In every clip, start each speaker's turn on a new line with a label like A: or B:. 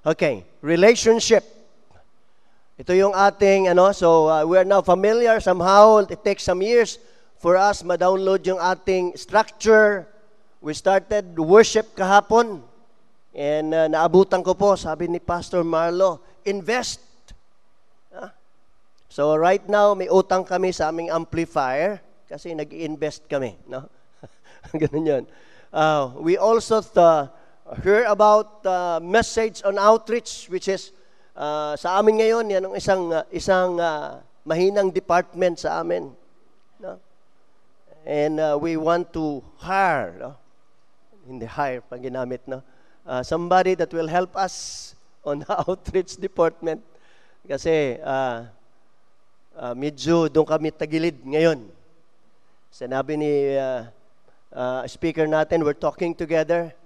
A: Okay, relationship. Ito yung ating, we are now familiar. Somehow, it takes some years for us ma-download yung ating structure. We started worship kahapon. And naabutan ko po, sabi ni Pastor Marlo, invest. So right now, may utang kami sa aming amplifier kasi nag-invest kami. No? Ganun yun. We also hear about message on outreach, which is sa amin ngayon, yan ang isang mahinang department sa amin. No? And we want to hire, no? Hindi hire, pag ginamit, no? Somebody that will help us on the outreach department. Kasi medyo doon kami tagilid ngayon. Sinabi ni speaker natin, we're talking together.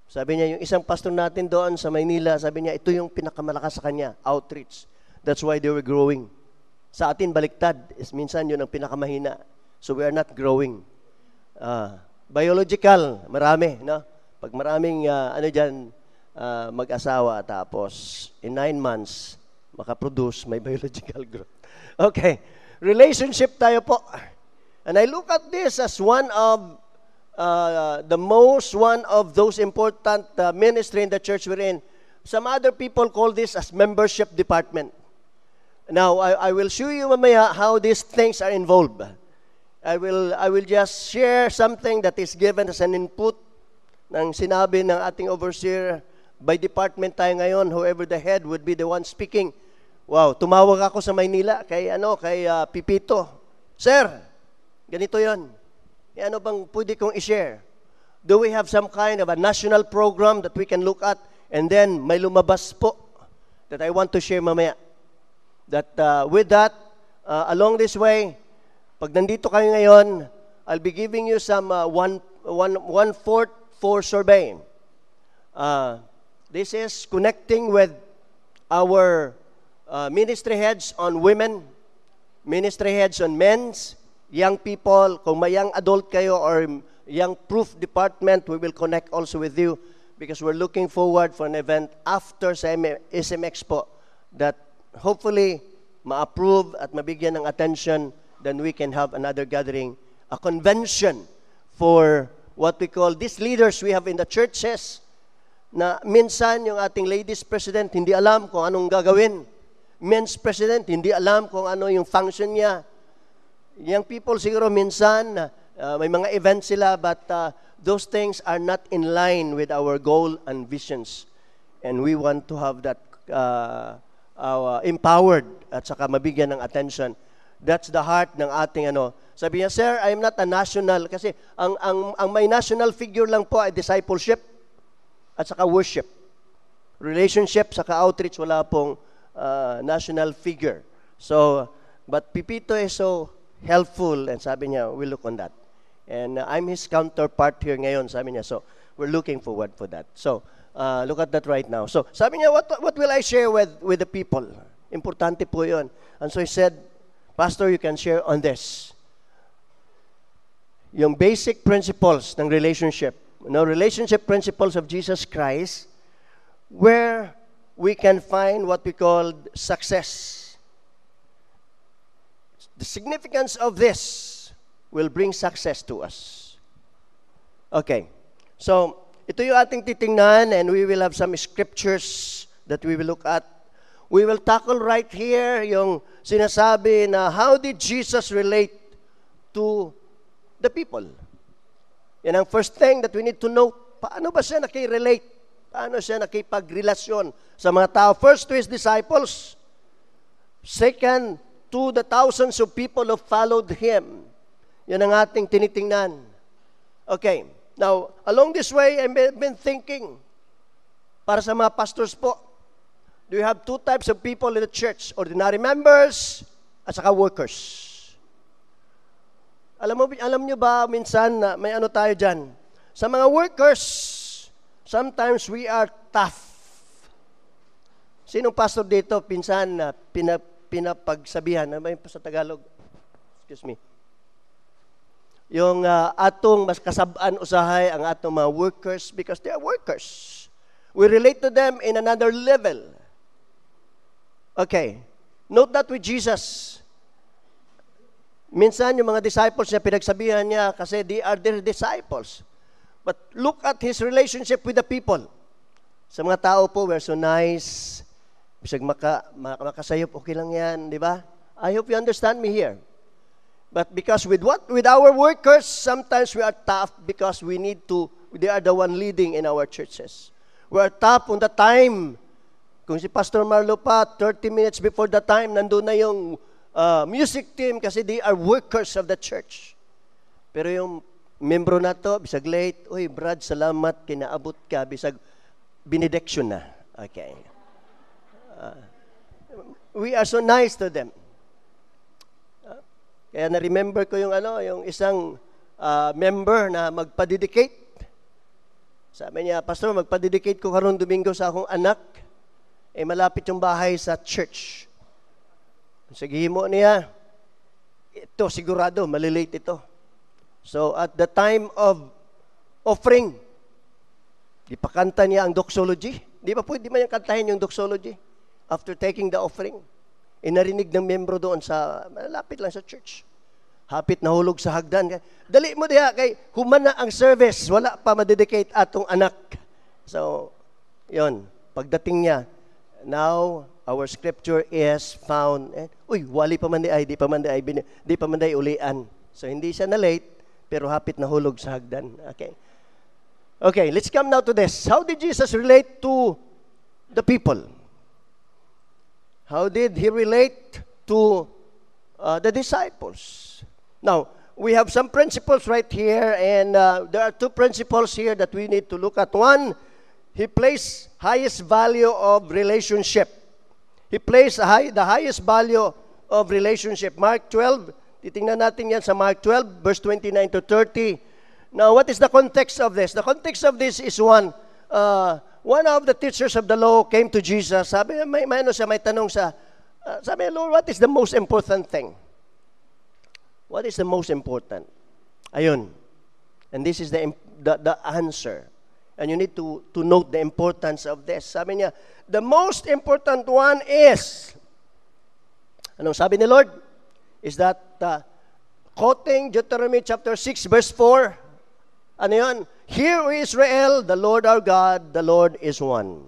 A: Sabi niya, yung isang pastor natin doon sa Maynila, sabi niya, ito yung pinakamalakas sa kanya, outreach. That's why they were growing. Sa atin, baliktad. Minsan, yun ang pinakamahina. So, we are not growing. Biological, marami. No? Pag maraming, mag-asawa, tapos in 9 months, makaproduce, may biological growth. Okay. Relationship tayo po. And I look at this as one of one of those important ministry in the church we're in. Some other people call this as membership department. Now, I will show you mamaya how these things are involved. I will just share something that is given as an input ng sinabi ng ating overseer. By department tayo ngayon, whoever the head would be the one speaking. Wow, tumawag ako sa Maynila kay Pipito. Sir, ganito 'yon. Ano bang pwede kong i-share? Do we have some kind of a national program that we can look at? And then, may lumabas po that I want to share mamaya. That with that, along this way, pag nandito kayo ngayon, I'll be giving you some 1/4 survey. This is connecting with our ministry heads on women, ministry heads on men's, young people, kung may young adult kayo or young proof department, we will connect also with you because we're looking forward for an event after sa SMX po that hopefully ma-approve at mabigyan ng attention, then we can have another gathering, a convention for what we call these leaders we have in the churches na minsan yung ating ladies president hindi alam kung anong gagawin. Men's president hindi alam kung ano yung function niya. Young people siguro minsan, may mga events sila, but those things are not in line with our goal and visions. And we want to have that empowered at saka mabigyan ng attention. That's the heart ng ating Sabi niya, sir, I'm not a national, kasi ang may national figure lang po ay discipleship at saka worship. Relationship, saka outreach, wala pong national figure. So, but Pipito is so helpful, and sabi niya, we'll look on that. And I'm his counterpart here ngayon, sabi niya. So, we're looking forward for that. So, look at that right now. So, sabi niya, what will I share with the people? Importante po yun. And so he said, Pastor, you can share on this. Yung basic principles ng relationship. Relationship principles of Jesus Christ, where we can find what we call success. The significance of this will bring success to us. Okay. So, ito yung ating titingnan, and we will have some scriptures that we will look at. We will tackle right here yung sinasabi na how did Jesus relate to the people? Yan ang first thing that we need to know. Paano ba siya nakirelate? Paano siya nakipagrelasyon sa mga tao? First, to His disciples. Second, to the thousands of people who followed Him. Yan ang ating tinitingnan. Okay. Now, along this way, I've been thinking, para sa mga pastors po, do you have two types of people in the church? Ordinary members at saka workers. Alam nyo ba, minsan, na may tayo dyan? Sa mga workers, sometimes we are tough. Sinong pastor dito, pinsan, na pinapagsabihan, ano ba yung sa Tagalog? Excuse me. Yung atong mas kasabaan usahay ang atong mga workers because they are workers. We relate to them in another level. Okay. Note that with Jesus. Minsan yung mga disciples niya, pinagsabihan niya kasi they are their disciples. But look at His relationship with the people. Sa mga tao po, we're so nice. Bisag makasayop, okay lang yan, di ba? I hope you understand me here. But because with our workers, sometimes we are tough because they are the one leading in our churches. We are tough on the time. Kung si Pastor Marlo pa, 30 minutes before the time, nandun na yung music team kasi they are workers of the church. Pero yung membro na to, bisag late, uy, Brad, salamat, kinaabot ka, bisag benediction na. Okay. We are so nice to them. Kaya na-remember ko yung isang member na magpa-dedicate. Sabi niya, Pastor, magpa-dedicate ko karong Domingo sa akong anak. Malapit yung bahay sa church. Sige mo niya, ito sigurado, malilate ito. So at the time of offering, di pa kanta niya ang doxology. Di pa pwede man yung kantahin yung doxology after taking the offering. Narinig ng membro doon malapit lang sa church. Hapit na hulog sa hagdan. Dali mo diha, kay humana ang service, wala pa madedicate atong anak. So, yon, pagdating niya, now, our scripture is found. Wali pa man di pa man di ulian. So, hindi siya na late, pero hapit na hulog sa hagdan. Okay, let's come now to this. How did Jesus relate to the people? How did He relate to the disciples? Now, we have some principles right here, and there are two principles here that we need to look at. One, He placed highest value of relationship. He placed the highest value of relationship. Mark 12, titingnan natin yan sa Mark 12, verse 29 to 30. Now, what is the context of this? The context of this is one of the teachers of the law came to Jesus. Sabi, may tanong sa, sabi, Lord, what is the most important thing? What is the most important? Ayun. And this is the answer. And you need to note the importance of this. Sabi niya, the most important one is, anong sabi ni Lord? Is that, quoting Deuteronomy chapter 6, verse 4, ano yun? Hear, O Israel, the Lord our God, the Lord is one.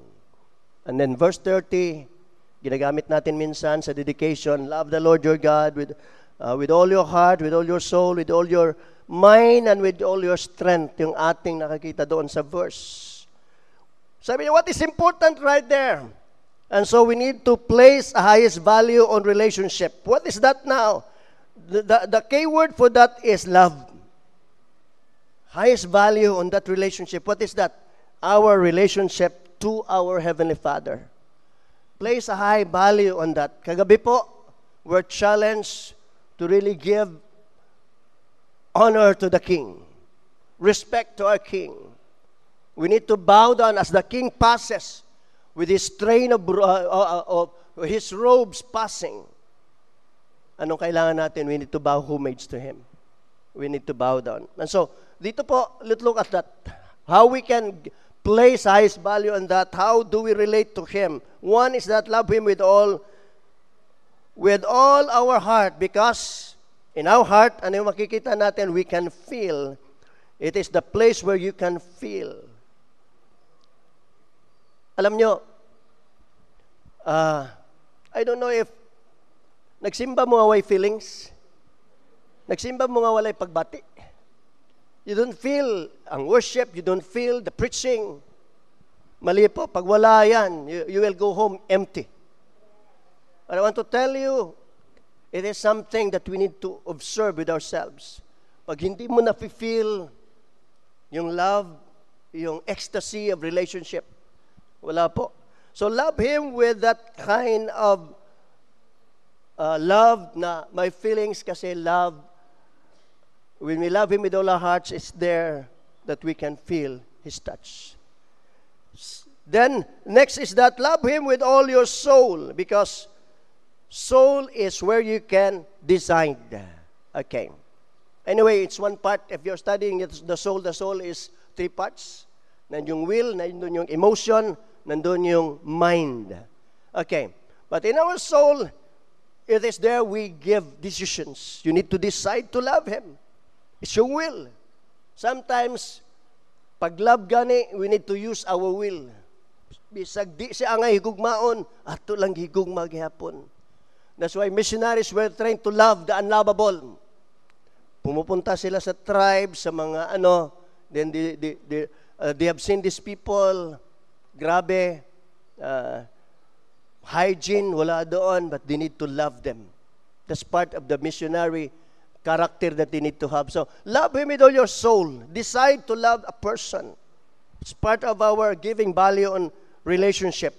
A: And then verse 30, ginagamit natin minsan sa dedication, love the Lord your God with all your heart, with all your soul, with all your mind, and with all your strength, yung ating nakakita doon sa verse. Sabi niya, what is important right there? And so we need to place a highest value on relationship. What is that now? The key word for that is love. Highest value on that relationship. What is that? Our relationship to our Heavenly Father. Place a high value on that. Kagabi po, we're challenged to really give honor to the King, respect to our King. We need to bow down as the King passes with his train of his robes passing. Anong kailangan natin? We need to bow homage to Him. We need to bow down. And so, dito po, let's look at that. How we can place highest value on that. How do we relate to Him? One is that love Him with all our heart, because in our heart, ano yung makikita natin, we can feel. It is the place where you can feel. Alam nyo, I don't know if nagsimba mo nga way feelings, nagsimba mo nga walay pagbati. You don't feel ang worship, you don't feel the preaching. Mali po, pag wala yan, you will go home empty. But I want to tell you, it is something that we need to observe with ourselves. Pag hindi mo na-feel yung love, yung ecstasy of relationship, wala po. So love Him with that kind of love na may feelings, kasi love, when we love Him with all our hearts, it's there that we can feel His touch. Then, next is that love Him with all your soul, because soul is where you can decide. Okay. Anyway, it's one part. If you're studying the soul is 3 parts. Nandun yung will, nandun yung emotion, nandun yung mind. Okay. But in our soul, it is there we give decisions. You need to decide to love Him. It's your will. Sometimes, pag love gani, we need to use our will. Bisag di siya nga higugmaon, ato lang higugma gihapon. That's why missionaries were trying to love the unlovable. Pumupunta sila sa tribe, sa mga then they have seen these people, grabe, hygiene, wala doon, but they need to love them. That's part of the missionary character that they need to have. So, love Him with all your soul. Decide to love a person. It's part of our giving value on relationship.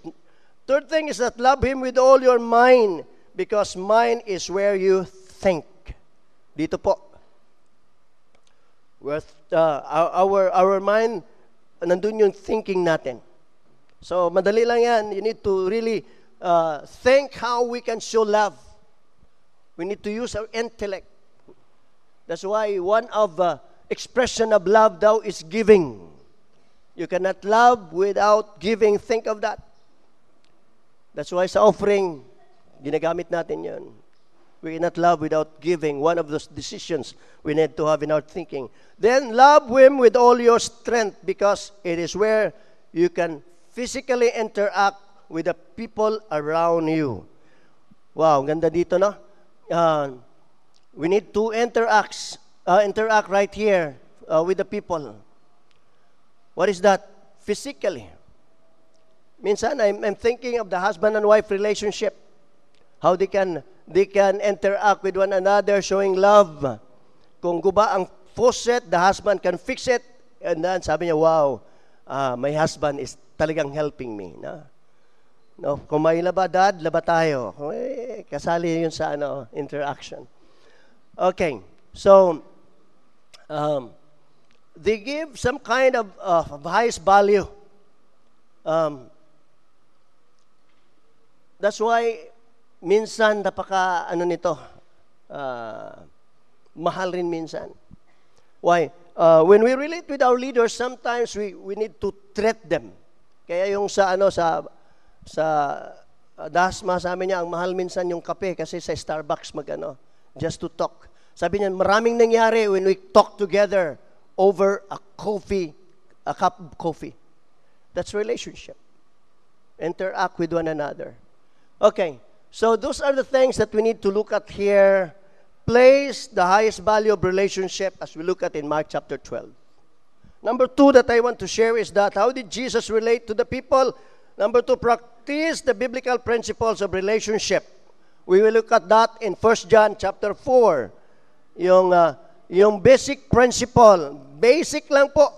A: Third thing is that love Him with all your mind, because mind is where you think. Dito po. With our mind, nandun yung thinking natin. So, madali lang yan. You need to really think how we can show love. We need to use our intellect. That's why one of expression of love daw is giving. You cannot love without giving. Think of that. That's why sa offering, ginagamit natin yun. We cannot love without giving. One of those decisions we need to have in our thinking. Then love Him with all your strength, because it is where you can physically interact with the people around you. Wow, ganda dito, no? We need to interact right here with the people. What is that? Physically. Minsan, I'm thinking of the husband and wife relationship. How they can interact with one another, showing love. Kung guba ang faucet, the husband can fix it. And then sabi niya, wow, my husband is talagang helping me. No? Kung may laba, dad, laba tayo. Kasali yun sa interaction. Okay, so they give some kind of highest value. That's why minsan napaka nito, mahal rin minsan. Why? When we relate with our leaders, sometimes we need to treat them. Kaya yung sa Dasma, sabi niya, ang mahal minsan yung kape kasi sa Starbucks just to talk. Sabi niya, maraming nangyari when we talk together over a cup of coffee. That's relationship. Interact with one another. Okay, so those are the things that we need to look at here. Place the highest value of relationship as we look at in Mark chapter 12. Number 2 that I want to share is that how did Jesus relate to the people? Number 2, practice the biblical principles of relationship. We will look at that in 1 John chapter 4. Yung basic principle. Basic lang po.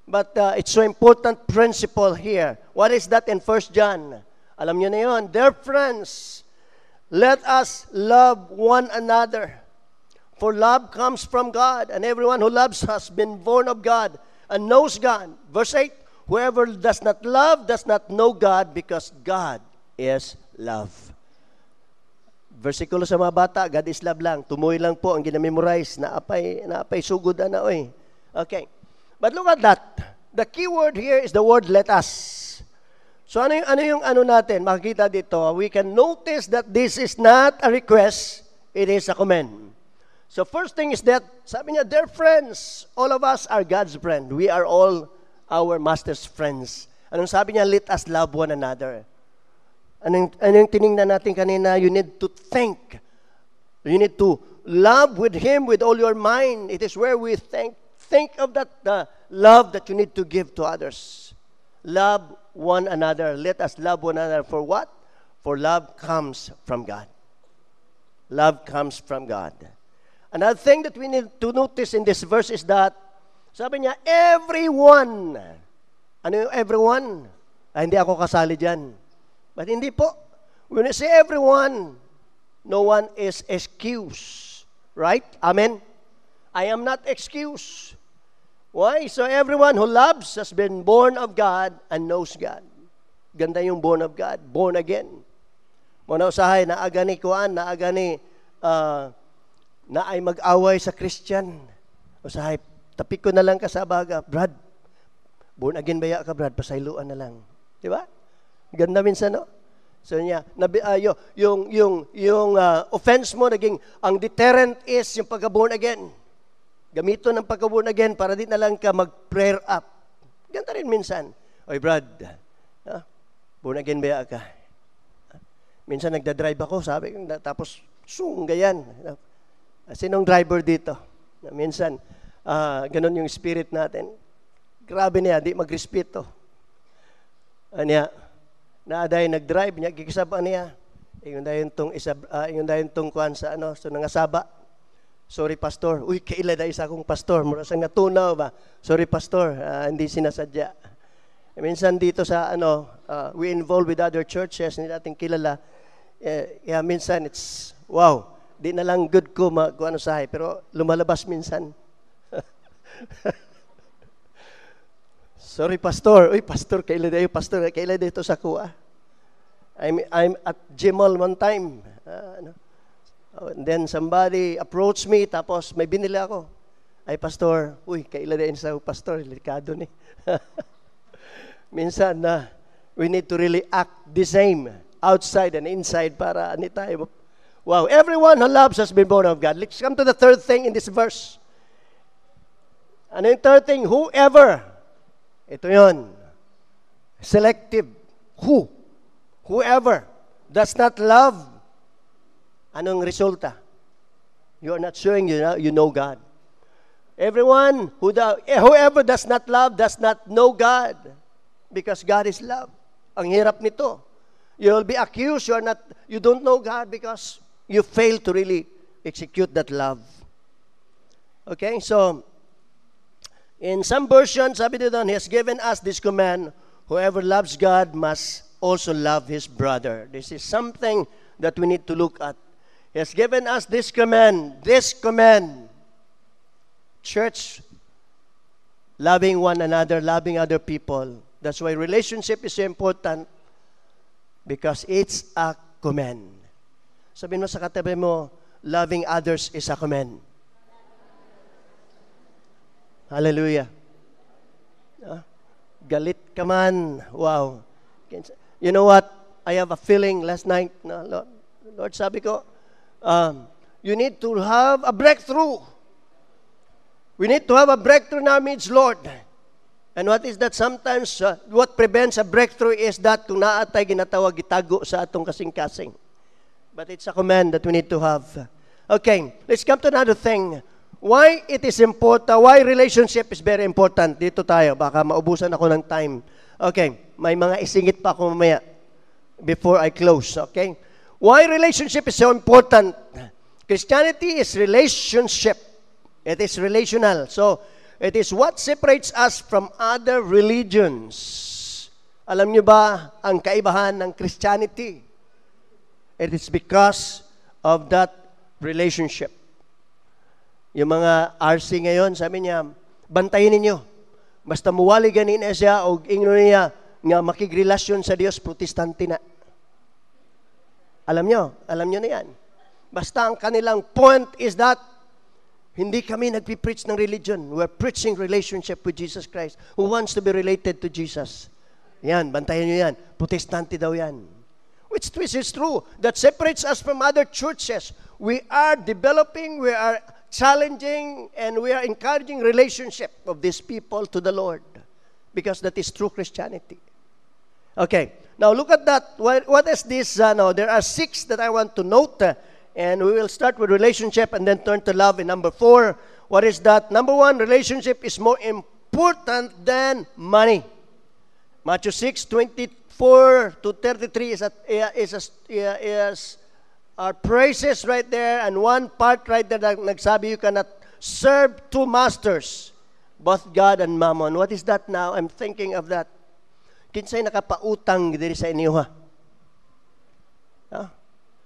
A: But it's so important principle here. What is that in 1 John? Alam niyo na yun. Dear friends, let us love one another. For love comes from God, and everyone who loves has been born of God and knows God. Verse 8, whoever does not love does not know God, because God is love. Versikulo sa mga bata, God is love lang. Tumuy lang po ang ginamemorize. Naapay sugod na oy. Okay. But look at that. The key word here is the word let us. So ano yung natin? Makikita dito, we can notice that this is not a request, it is a command. So first thing is that, sabi niya, dear friends, all of us are God's friend. We are all our master's friends. Anong sabi niya? Let us love one another. Anong tiningnan natin kanina? You need to think. You need to love with Him with all your mind. It is where we think of that love that you need to give to others. Love one another. Let us love one another. For what? For love comes from God. Love comes from God. Another thing that we need to notice in this verse is that, sabi niya, everyone. Ano yung everyone? Hindi ako kasali dyan. But hindi po. When I say everyone, no one is excused. Right? Amen? I am not excused. Why? So everyone who loves has been born of God and knows God. Ganda yung born of God. Born again. Muna usahay, naagani kuan, naagani na ay mag-away sa Christian. Usahay, tapik ko na lang ka sa baga. Brad, born again baya ka, Brad? Pasayloan na lang. Di ba? Ganda minsan, no? So niya, yung offense mo naging, ang deterrent is yung pagka-born again. Gamito ng pagka-born again para di na lang ka mag-prayer up. Ganda rin minsan. Oy, Brad, born again ba ka? Minsan nagda-drive ako, sabi ko, tapos ganyan. Sinong driver dito? Minsan, ganun yung spirit natin. Grabe niya, di magrespeto. Niya, naaday nag-drive niya, kikisaba niya. Yung dayon tong kuan sa so nangasaba. Sorry, pastor. Uy, kaila da isa akong pastor. Mura sang natunaw ba? Sorry, pastor. Hindi sinasadya. Minsan dito sa we involved with other churches, hindi natin kilala. Minsan it's, wow, di na lang good ko sahay, pero lumalabas minsan. Sorry, pastor. Uy, pastor, kaila da yung pastor. Kaila dito sa kuha. I'm at Gmall one time. And then somebody approached me, tapos may binili ako. Ay, pastor, uy, kaila din sa pastor, delikado ni. Minsan, we need to really act the same, outside and inside, para tayo. Wow, everyone who loves has been born of God. Let's come to the third thing in this verse. Ano yung third thing? Whoever. Ito yun. Selective. Whoever does not love, anong resulta? You are not showing you know God. Everyone whoever does not love does not know God, because God is love. Ang hirap nito. You will be accused you don't know God because you fail to really execute that love. Okay, so in some versions, sabi dito, He has given us this command: whoever loves God must also love his brother. This is something that we need to look at. He has given us this command. Church, loving one another, loving other people. That's why relationship is so important, because it's a command. Sabihin mo sa katabi mo, loving others is a command. Hallelujah. Galit ka man. Wow. You know what? I have a feeling last night, Lord, sabi ko, you need to have a breakthrough. We need to have a breakthrough in our midst, Lord. And what is that? Sometimes, what prevents a breakthrough is that kung naatay ginatawag, gitago sa atong kasing-kasing. But it's a command that we need to have. Okay, let's come to another thing. Why it is important, why relationship is very important. Dito tayo, baka maubusan ako ng time. Okay, may mga isingit pa ako mamaya before I close, okay? Why relationship is so important? Christianity is relationship. It is relational. So, it is what separates us from other religions. Alam niyo ba ang kaibahan ng Christianity? It is because of that relationship. Yung mga RC ngayon, sabi niya, bantayin ninyo. Basta muwali ganin na siya o ingno niya nga makigrelasyon sa Diyos, protestante na. Alam nyo na yan. Basta ang kanilang point is that hindi kami nagpipreach ng religion. We're preaching relationship with Jesus Christ, who wants to be related to Jesus. Yan, bantayan nyo yan. Protestante daw yan. Which is true. That separates us from other churches. We are developing, we are challenging, and we are encouraging relationship of these people to the Lord, because that is true Christianity. Okay, now look at that. What is this? There are 6 that I want to note, and we will start with relationship and then turn to love in number 4. What is that? Number 1, relationship is more important than money. Matthew 6:24 to 33 is our praises right there, and one part right there that nagsabi, you cannot serve 2 masters, both God and mammon. What is that now? I'm thinking of that. Kinsay nakapautang diri sa inyo, ha?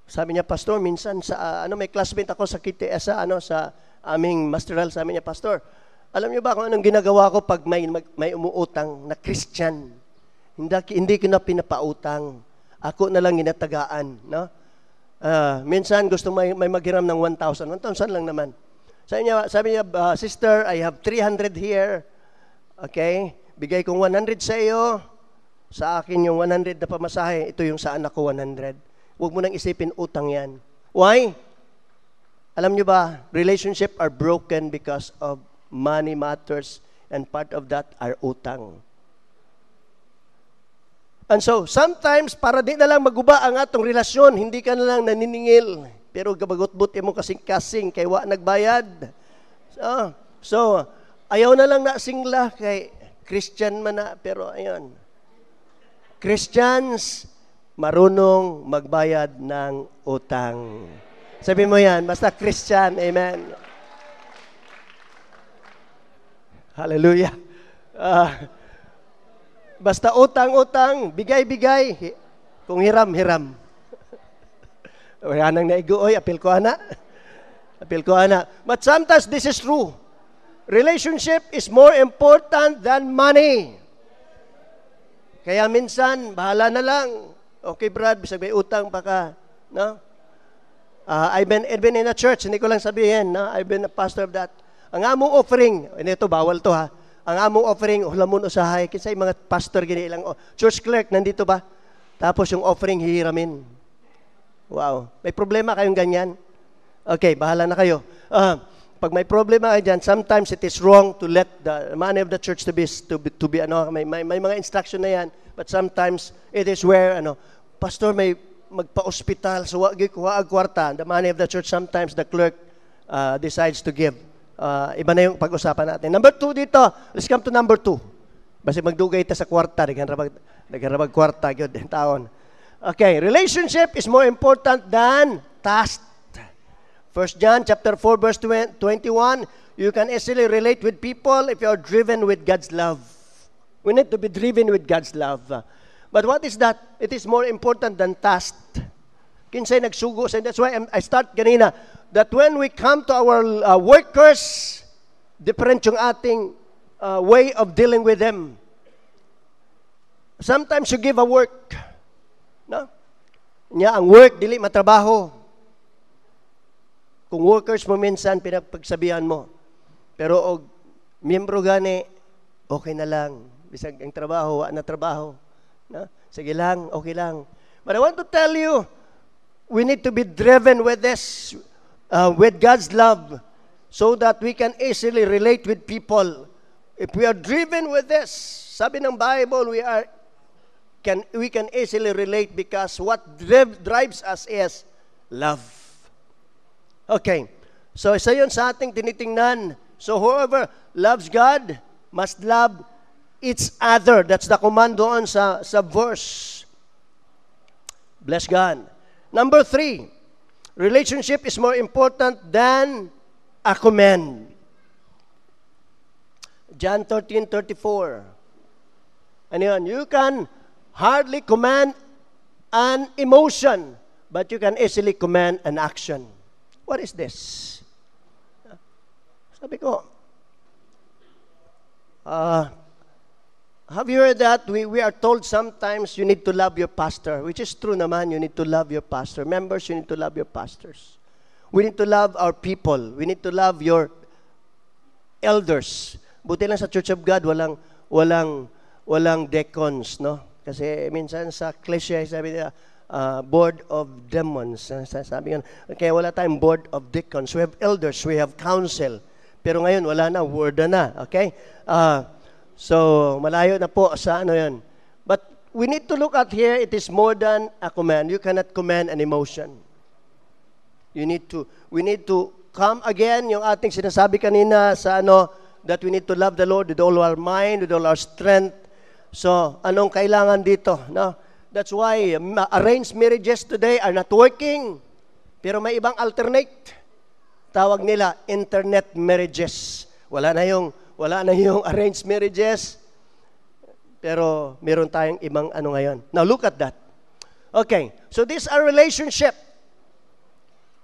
A: Sabi niya, pastor, minsan sa may classmate ako sa sa aming masteral, sabi niya, pastor, alam niyo ba kung anong ginagawa ko pag may umuutang na Christian? Hindi ko na pinapautang. Ako na lang ginatagaan, no? Minsan gusto may maghiram ng 1,000. 1,000 lang naman. Sabi niya, sister, I have 300 here. Okay? Bigay kong 100 sa iyo. sa akin yung 100 na pamasahe, ito yung sa anak ko 100. Huwag mo nang isipin utang yan. Why? Alam nyo ba, relationship are broken because of money matters, and part of that are utang. And so, sometimes, para di na lang maguba ang atong relasyon, hindi ka na lang naniningil. Pero gabagot-but mo kasing-kasing, kay wa nagbayad. So, ayaw na lang na singla, kay Christian man na, pero ayun. Christians, marunong magbayad ng utang. Sabi mo yan, basta Christian, amen. Hallelujah. Basta utang-utang, bigay-bigay. Kung hiram-hiram. Wala nang naigo, oy, apil ko ana. Apil ko ana. But sometimes this is true. Relationship is more important than money. Kaya minsan, bahala na lang. Okay, Brad, bisag may utang pa ka. No? I've been in a church, hindi ko lang sabihin, no? I've been a pastor of that. Ang among offering, ito, bawal to ha. Ang among offering, hulamon usahay. Kinsay mga pastor, gini ilang, church clerk, nandito ba? Tapos yung offering, hihiramin. Wow. May problema kayong ganyan? Okay, bahala na kayo. Pag may problema kayo dyan, sometimes it is wrong to let the money of the church to be may mga instruction na yan, but sometimes it is where, pastor, may magpa-hospital, so wag kuha ag kwarta. The money of the church, sometimes the clerk decides to give. Iba na yung pag-usapan natin. Number 2 dito. Let's come to number 2. Basta magdugay ta sa kwarta. Nagharabag kwarta. Good, taon. Okay, relationship is more important than task. 1 John chapter 4, verse 21, you can easily relate with people if you are driven with God's love. We need to be driven with God's love. But what is that? It is more important than task. Kinsay nagsugo. And that's why I start ganina, that when we come to our workers, different yung ating way of dealing with them. Sometimes you give a work. No? Nya, ang work, dili matrabaho. Kung workers mo minsan, pinapagsabihan mo. Pero og miyembro gani, okay na lang. Bisag ang trabaho, wa na trabaho. No? Sige lang, okay lang. But I want to tell you, we need to be driven with this, with God's love, so that we can easily relate with people. If we are driven with this, sabi ng Bible, we can easily relate because what drives us is love. Okay. So, isa yun sa ating tinitingnan. So, whoever loves God must love each other. That's the command doon sa verse. Bless God. Number 3, relationship is more important than a command. John 13:34. Ano yun? You can hardly command an emotion, but you can easily command an action. What is this? Sabi ko, have you heard that? We are told sometimes you need to love your pastor, which is true naman, you need to love your pastor. Members, you need to love your pastors. We need to love our people. We need to love your elders. Buti lang sa Church of God, walang deacons, no? Kasi minsan sa cliche, sabi nila, board of demons. Sabi nga, kaya wala tayong board of deacons. We have elders, we have council. Pero ngayon, wala na, word na. Okay? So, malayo na po sa ano yan. But we need to look at here, it is more than a command. You cannot command an emotion. We need to come again, yung ating sinasabi kanina sa that we need to love the Lord with all our mind, with all our strength. So, anong kailangan dito? No? That's why arranged marriages today are not working. Pero may ibang alternate. Tawag nila internet marriages. Wala na yung arranged marriages. Pero meron tayong ibang ngayon. Now look at that. Okay. So these are relationship.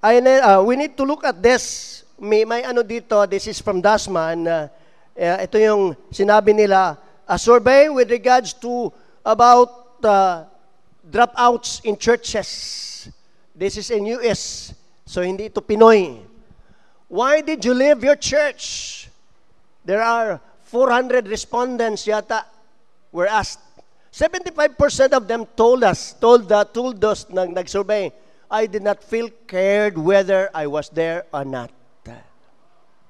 A: We need to look at this. May dito, this is from Dasman. Ito yung sinabi nila, a survey with regards to about dropouts in churches. This is in US. So, hindi ito Pinoy. Why did you leave your church? There are 400 respondents yata were asked. 75% of them told us nag-survey, I did not feel cared whether I was there or not.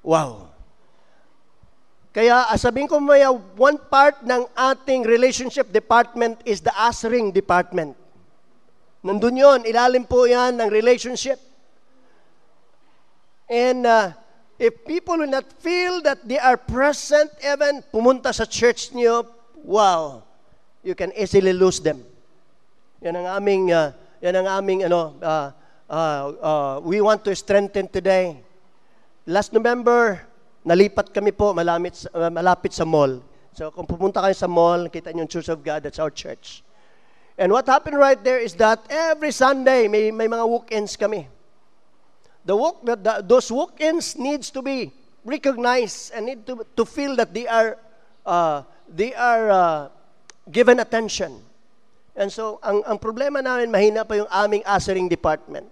A: Wow. Kaya sabihin ko maya, one part ng ating relationship department is the ushering department. Nandun yun, ilalim po yan ng relationship. And if people will not feel that they are present, even pumunta sa church niyo, wow, you can easily lose them. Yan ang aming we want to strengthen today. Last November, nalipat kami po malapit sa mall. So kung pupunta kayo sa mall, kita niyo yung Church of God, that's our church. And what happened right there is that every Sunday, may mga walk-ins kami. Those walk-ins needs to be recognized and need to feel that they are given attention. And so, ang problema namin, mahina pa yung aming ushering department.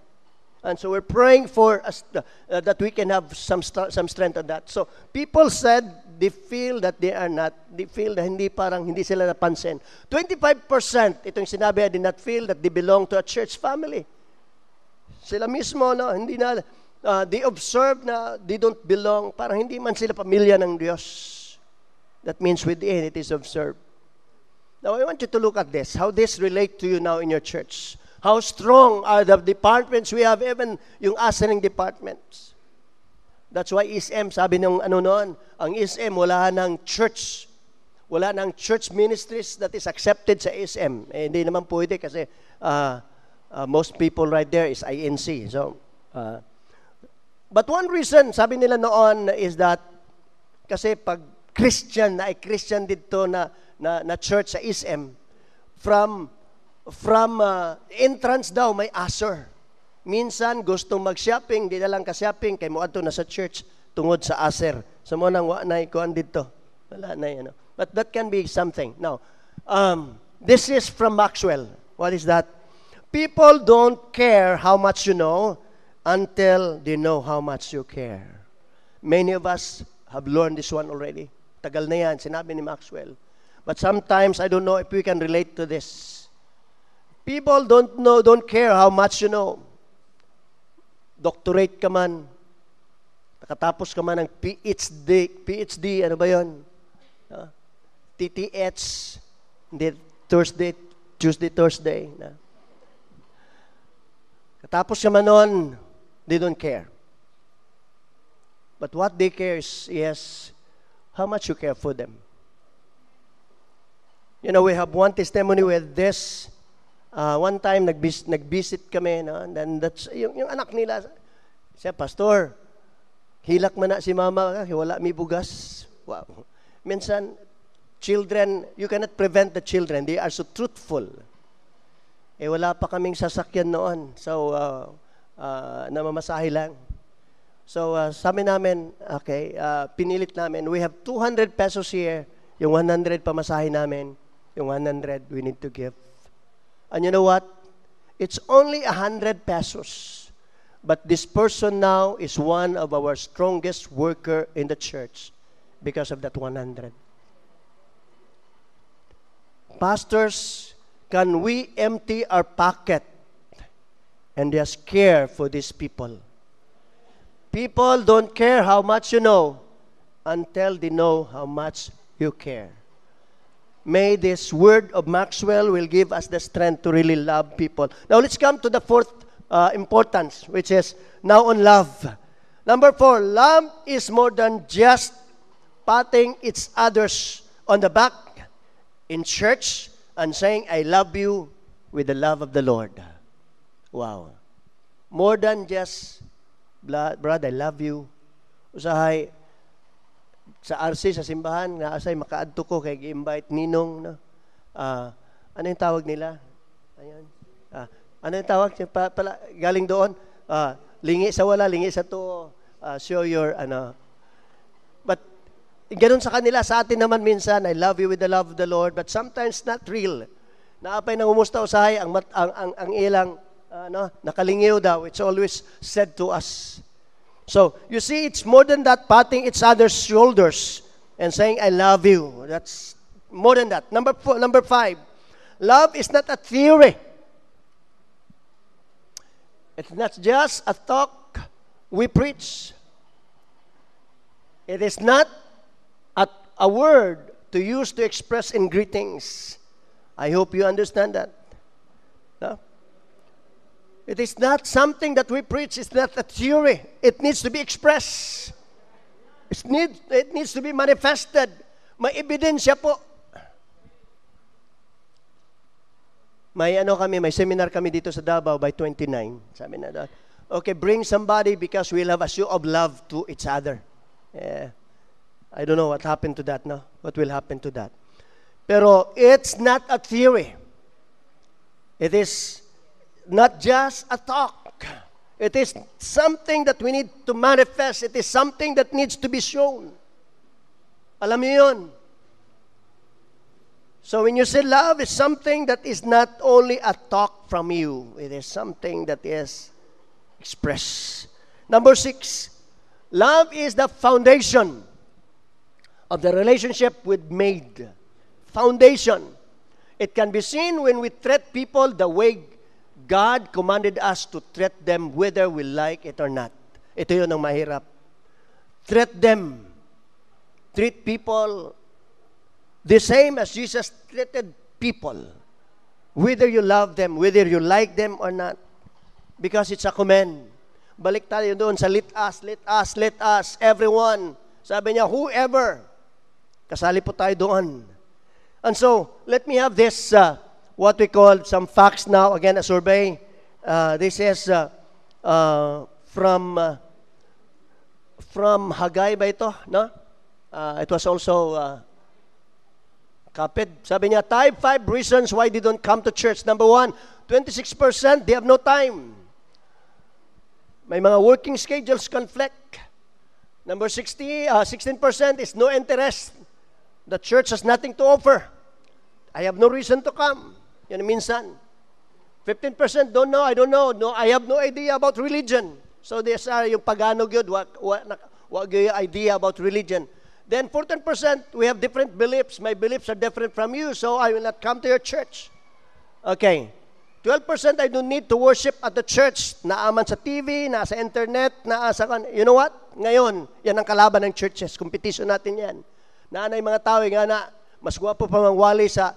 A: And so, we're praying for us that we can have some strength on that. So, people said they feel that they feel na hindi sila napansin. 25%, itong sinabi, did not feel that they belong to a church family. Sila mismo, they observe na they don't belong, parang hindi man sila pamilya ng Diyos. That means within it is observed. Now, I want you to look at this, how this relate to you now in your church. How strong are the departments we have, even yung ushering departments. That's why ISM, sabi ng noon, ang ISM, wala ng church ministries that is accepted sa ISM. Hindi naman pwede kasi most people right there is INC. So, but one reason, sabi nila noon, is that kasi pag Christian dito na church sa ISM, from entrance daw may usher. Minsan gustong mag-shopping, di na lang ka-shopping, kay mo ato na sa church tungod sa usher. So mo nang wa na ikuan dito. Wala na But that can be something. Now, this is from Maxwell. What is that? People don't care how much you know until they know how much you care. Many of us have learned this one already. Tagal na yan, sinabi ni Maxwell. But sometimes, I don't know if we can relate to this. People don't care how much you know. Doctorate ka man, nakatapos ka man ng PhD, ano ba yun? TTH, Tuesday, Thursday. Katapos ka man nun, they don't care. But what they care is how much you care for them. You know, we have one testimony with this. One time, nag-visit kami, no? And then that's, yung anak nila, siya, Pastor, hilak man na si mama, wala mi bugas. Wow. Minsan, children, you cannot prevent the children. They are so truthful. Wala pa kaming sasakyan noon. So, namamasahe lang. So, sabi namin, okay, pinilit namin, we have 200 pesos here, yung 100 pamasahe namin, yung 100 we need to give. And you know what? It's only 100 pesos. But this person now is one of our strongest worker in the church because of that 100. Pastors, can we empty our pocket and just care for these people? People don't care how much you know until they know how much you care. May this word of Maxwell will give us the strength to really love people. Now let's come to the fourth importance, which is now on love. Number 4, love is more than just patting each others on the back in church and saying, I love you with the love of the Lord. Wow. More than just, brother, I love you. Usahay, sa RC, sa simbahan, naasay makaadto ko kay gi-invite ninong, no? Ano yung tawag nila? Ayun. Ano yung tawag? Galing doon, lingi sa wala, lingi sa to, show your, But, ganun sa kanila, sa atin naman minsan, I love you with the love of the Lord, but sometimes not real. Naapay nang umusta usahay, ang ilang, nakalingiw daw, it's always said to us. So, you see, it's more than that, patting each other's shoulders and saying, I love you. That's more than that. Number 5, Love is not a theory. It's not just a talk we preach. It is not a word to use to express in greetings. I hope you understand that. No? It is not something that we preach. It's not a theory. It needs to be expressed. It needs to be manifested. May ebidensya po. May seminar kami dito sa Davao by 29. Sabi na doon, okay, bring somebody because we'll have a show of love to each other. I don't know what happened to that, no? What will happen to that? Pero it's not a theory. It is not just a talk. It is something that we need to manifest. It is something that needs to be shown. Alam niyo yun? So when you say love, it's something that is not only a talk from you. It is something that is expressed. Number 6, love is the foundation of the relationship with maid. Foundation. It can be seen when we treat people the way God commanded us to treat them whether we like it or not. Ito yun ang mahirap. Treat them. Treat people the same as Jesus treated people. Whether you love them, whether you like them or not. Because it's a command. Balik tayo doon sa let us, everyone. Sabi niya, whoever. Kasali po tayo doon. And so, let me have this, what we call some facts now. Again, a survey. This is from Haggai ba ito? No? It was also copied. Sabi niya, type 5 reasons why they don't come to church. Number 1, 26% they have no time. May mga working schedules conflict. Number 16% is no interest. The church has nothing to offer. I have no reason to come. Yan minsan. 15% don't know, I don't know. No, I have no idea about religion. So these are yung pagano gyud, what idea about religion. Then 14%, we have different beliefs. My beliefs are different from you, so I will not come to your church. Okay. 12%, I don't need to worship at the church. Naaman sa TV, nasa internet, nasa... You know what? Ngayon, yan ang kalaban ng churches. Competition natin yan. Naanay mga tao, nga na, mas gwapo pa mang wali sa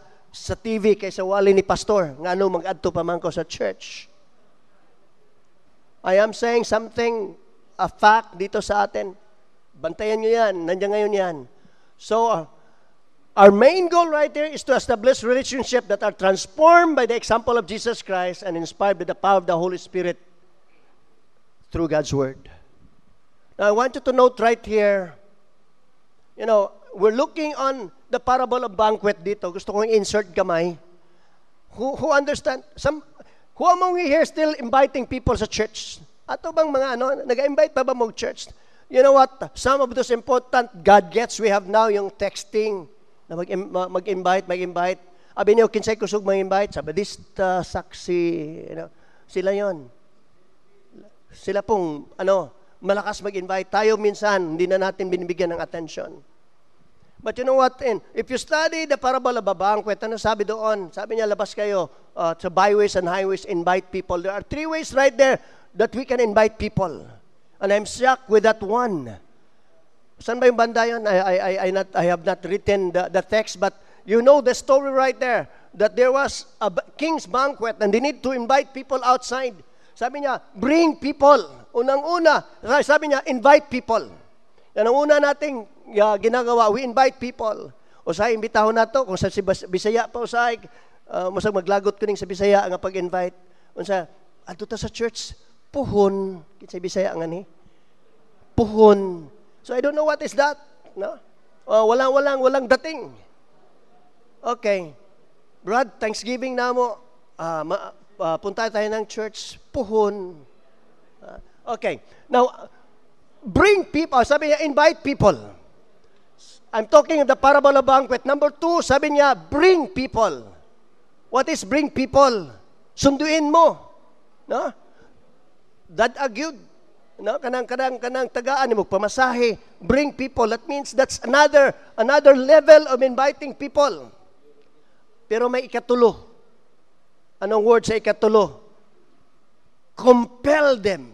A: TV kaysa wali ni pastor. Nga no, mag-adto pa man ko sa church. I am saying something, a fact dito sa atin. Bantayan nyo yan. Nandiyan ngayon yan. So, our main goal right here is to establish relationships that are transformed by the example of Jesus Christ and inspired by the power of the Holy Spirit through God's Word. Now, I want you to note right here, you know, we're looking on the parable of banquet dito. Gusto kong insert gamay. Who understand? Who among you here still inviting people sa church? Ato bang mga nag-invite pa ba mo church? You know what? Some of those important gadgets we have now, yung texting, na mag-invite. Abi niyo, kinsay kusog mag-invite, sabadista, saksi, sila yon. Sila pong, malakas mag-invite. Tayo minsan, hindi na natin binibigyan ng attention. But you know what? If you study the parable of a banquet, ano sabi doon? Sabi niya, labas kayo to byways and highways, invite people. There are 3 ways right there that we can invite people. And I'm shocked with that one. Saan ba yung banda yun? I have not written the text, but you know the story right there, that there was a king's banquet and they need to invite people outside. Sabi niya, bring people. Unang-una, sabi niya, invite people. Yan ang una nating ginagawa, we invite people. Usay, imbitahon na to, kung sa Bisaya pa usay, masag maglagot ko ning sa Bisaya nga pag-invite. Unsa, adto ta sa church, puhon. Sa Bisaya nga ni. Puhon. So I don't know what is that. No? Walang dating. Okay. Brad, Thanksgiving na mo. Punta tayo ng church, puhon. Okay. Now, bring people. Sabi niya, invite people. I'm talking of the parable of banquet. Number 2, sabi niya, bring people. What is bring people? Sunduin mo. No? Dadagyud. No? Kanang tagaan mo, pamasahe. Bring people. That means that's another level of inviting people. Pero may ikatulo. Anong word sa ikatulo? Compel them.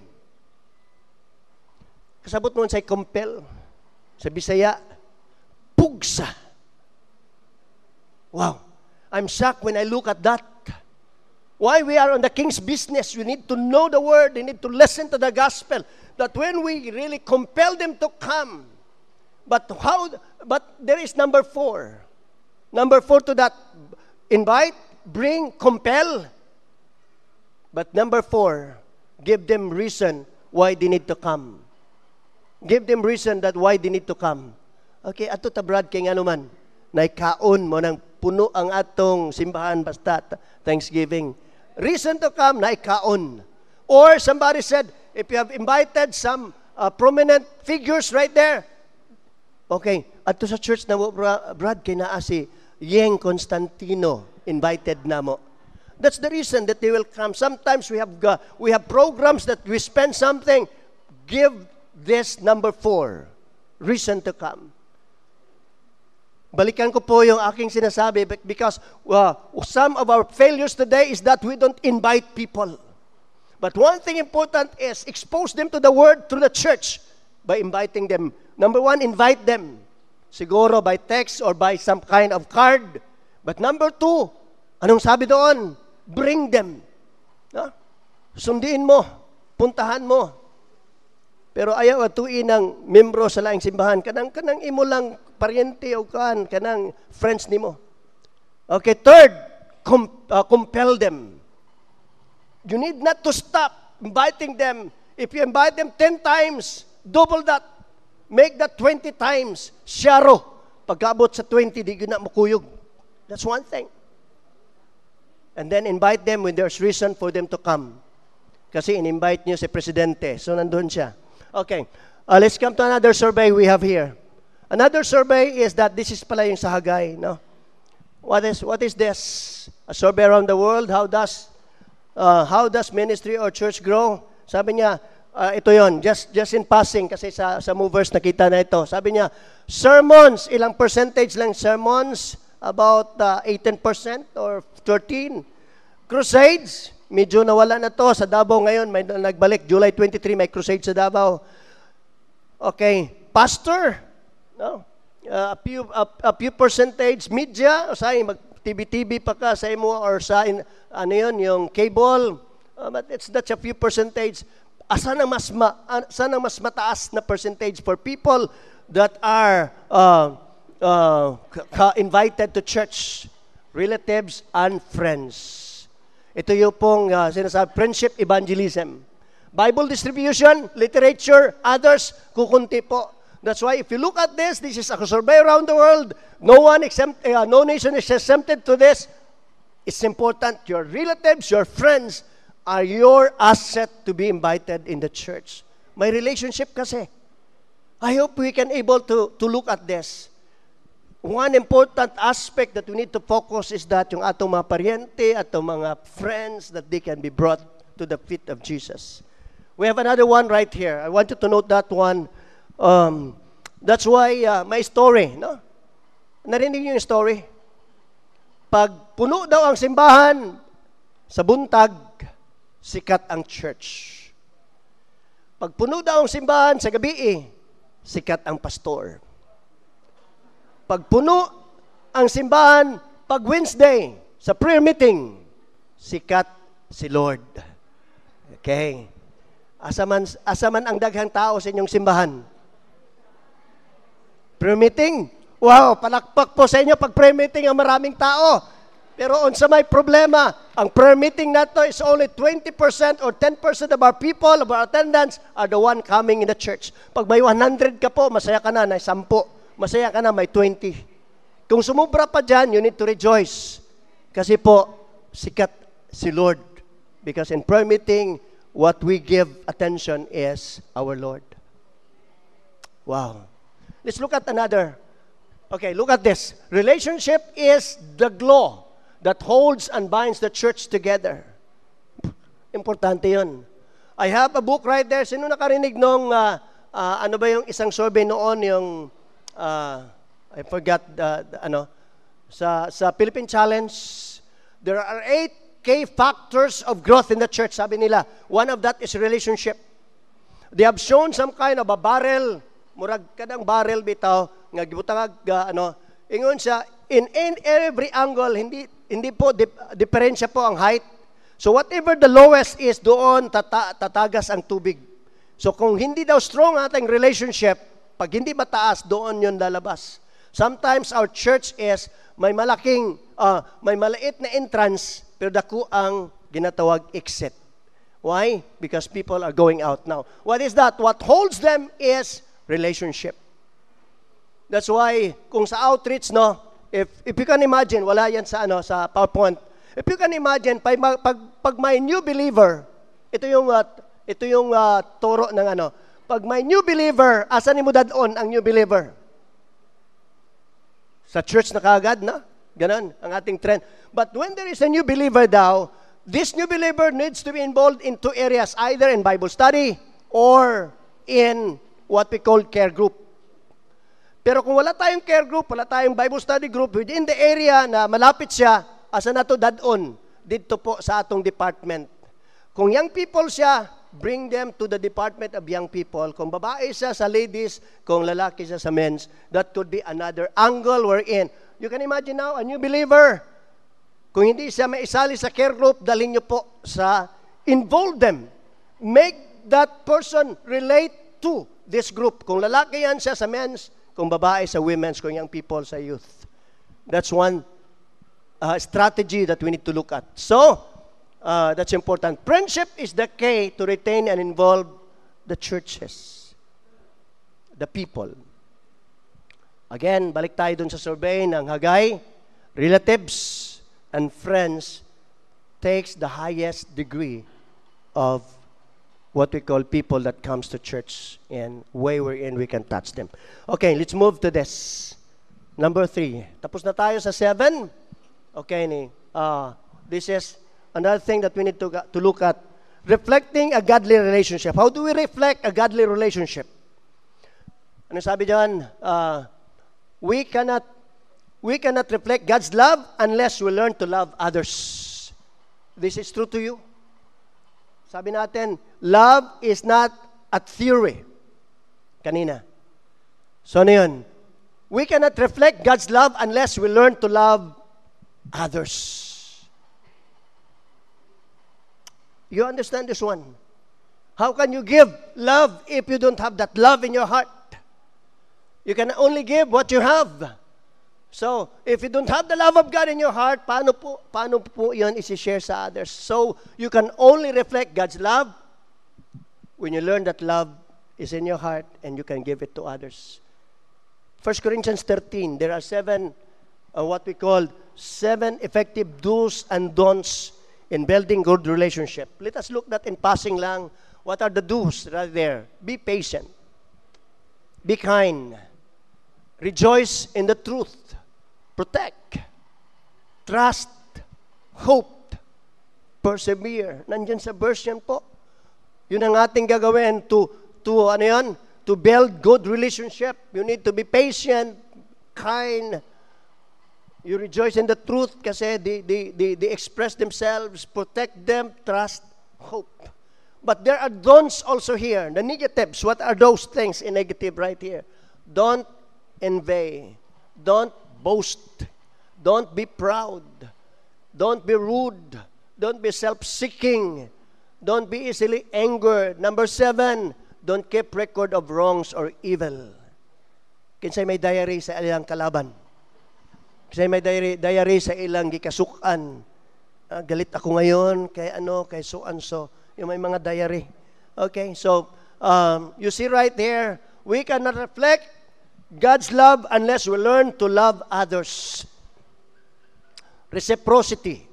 A: Kasabot mo sa compel. Sa Bisaya, pugsa. Wow. I'm shocked when I look at that. Why we are on the king's business, we need to know the word, we need to listen to the gospel. That when we really compel them to come, but there is number 4. Number 4 to that, invite, bring, compel. But number 4, give them reason why they need to come. Give them reason that why they need to come. Okay, ato ta Brad kay ngano man, naikaon mo nang puno ang atong simbahan basta Thanksgiving. Reason to come, naikaon. Or somebody said, if you have invited some prominent figures right there, okay, ato sa church na mo, Brad, kay naa si Yeng Constantino, invited na mo. That's the reason that they will come. Sometimes we have programs that we spend something. Give this number 4, reason to come. Balikan ko po yung aking sinasabi because some of our failures today is that we don't invite people. But one thing important is expose them to the word through the church by inviting them. Number 1, invite them. Siguro by text or by some kind of card. But number 2, anong sabi doon? Bring them. No? Sundiin mo. Puntahan mo. Pero ayaw atuin ng membro sa laing simbahan. Kanang imo lang paryente o kanang friends nimo. Okay, third, compel them. You need not to stop inviting them. If you invite them 10 times, double that. Make that 20 times. Syaro. Pagkaabot sa 20, di na makuyog. That's one thing. And then invite them when there's reason for them to come. Kasi in-invite niyo si Presidente. So nandun siya. Okay. Let's come to another survey we have here. Another survey is that this is pala yung sa Hagay, no? What is this? A survey around the world. How does ministry or church grow? Sabi niya, ito yon, just in passing kasi sa movers nakita na ito. Sabi niya, sermons, ilang percentage lang sermons? About 18% or 13%. Crusades, medyo nawala na to. Sa Davao ngayon, may nagbalik. July 23, may crusade sa Davao. Okay. Pastor, no? A few percentage. Media, o sa mag-TV pa ka sa imo or sa, yung cable. But that's a few percentage. Saan ang mas mataas na percentage for people that are invited to church? Relatives and friends. Ito yung pong sinasabi, friendship evangelism. Bible distribution, literature, others, kukunti po. That's why if you look at this is a survey around the world. No nation is exempted to this. It's important. Your relatives, your friends are your asset to be invited in the church. May relationship kasi. I hope we can able to look at this. One important aspect that we need to focus is that yung atong mga paryente, atong mga friends, that they can be brought to the feet of Jesus. We have another one right here. I want you to note that one. That's why may story, no? Narinig niyo yung story? Pag puno daw ang simbahan, sa buntag, sikat ang church. Pag puno daw ang simbahan, sa gabi, sikat ang pastor. Pag puno ang simbahan, pag Wednesday, sa prayer meeting, sikat si Lord. Okay. Asaman ang daghang tao sa inyong simbahan. Prayer meeting? Wow, palakpak po sa inyo pag prayer meeting ang maraming tao. Pero unsa may problema, ang prayer meeting nato is only 20% or 10% of our people, of our attendants, are the one coming in the church. Pag may 100 ka po, masaya ka na, 10. Masaya ka na, may 20. Kung sumubra pa dyan, you need to rejoice. Kasi po, sikat si Lord. Because in prayer meeting, what we give attention is our Lord. Wow. Let's look at another. Okay, look at this. Relationship is the glue that holds and binds the church together. Importante yun. I have a book right there. Sino nakarinig nung, ano ba yung isang survey noon, yung, I forgot, sa Philippine Challenge, there are 8 key factors of growth in the church. Sabi nila, one of that is relationship. They have shown some kind of a barrel, murag kadang barrel bitaw, nga gibutang ingon siya, in every angle, hindi po, diferensya po ang height. So whatever the lowest is, doon tatagas ang tubig. So kung hindi daw strong ating relationship, pag hindi mataas, doon yun lalabas. Sometimes our church is may maliit na entrance, pero dako ang ginatawag exit. Why? Because people are going out now. What is that? What holds them is relationship. That's why, kung sa outreach, no, if you can imagine, wala yan sa PowerPoint. If you can imagine, pag may new believer, ito yung turo ng pag may new believer, asan mo dadon ang new believer? Sa church na kaagad, na? Ganon, ang ating trend. But when there is a new believer daw, this new believer needs to be involved in two areas, either in Bible study or in what we call care group. Pero kung wala tayong care group, wala tayong Bible study group, within the area na malapit siya, asa na to dadon? Dito po sa atong department. Kung young people siya, bring them to the department of young people. Kung babae siya sa ladies, kung lalaki siya sa men's, that could be another angle we're in. You can imagine now, a new believer, kung hindi siya maisali sa care group, dalhin niyo po sa, involve them. Make that person relate to this group. Kung lalaki yan siya sa men's, kung babae sa women's, kung young people sa youth. That's one strategy that we need to look at. So, that's important. Friendship is the key to retain and involve the churches, the people. Again, balik tayo dun sa survey ng Haggai. Relatives and friends takes the highest degree of what we call people that comes to church and way wherein we can touch them. Okay, let's move to this. Number 3. Tapos na tayo sa 7. Okay, this is another thing that we need to look at. Reflecting a godly relationship. How do we reflect a godly relationship? Ano sabi dyan? We cannot reflect God's love unless we learn to love others. This is true to you. Sabi natin, love is not a theory. Kanina. So ano yun? We cannot reflect God's love unless we learn to love others. You understand this one? How can you give love if you don't have that love in your heart? You can only give what you have. So, if you don't have the love of God in your heart, paano po yun isi-share sa others? So, you can only reflect God's love when you learn that love is in your heart and you can give it to others. 1 Corinthians 13, there are 7, what we call 7 effective do's and don'ts in building good relationship. Let us look that in passing lang. What are the do's right there? Be patient. Be kind. Rejoice in the truth. Protect. Trust. Hope. Persevere. Nandyan sa verse yan po. Yun ang ating gagawin to build good relationship. You need to be patient, kind. You rejoice in the truth kasi they express themselves, protect them, trust, hope. But there are don'ts also here. The negatives, what are those things in negative right here? Don't envy. Don't boast. Don't be proud. Don't be rude. Don't be self-seeking. Don't be easily angered. Number 7, don't keep record of wrongs or evil. Kinsay may diary sa ilang kalaban. Kinsay may diary sa ilang gikasukan. Galit ako ngayon, kay so-and-so. Yung may mga diary. Okay, so, you see right there, we cannot reflect God's love unless we learn to love others. Reciprocity.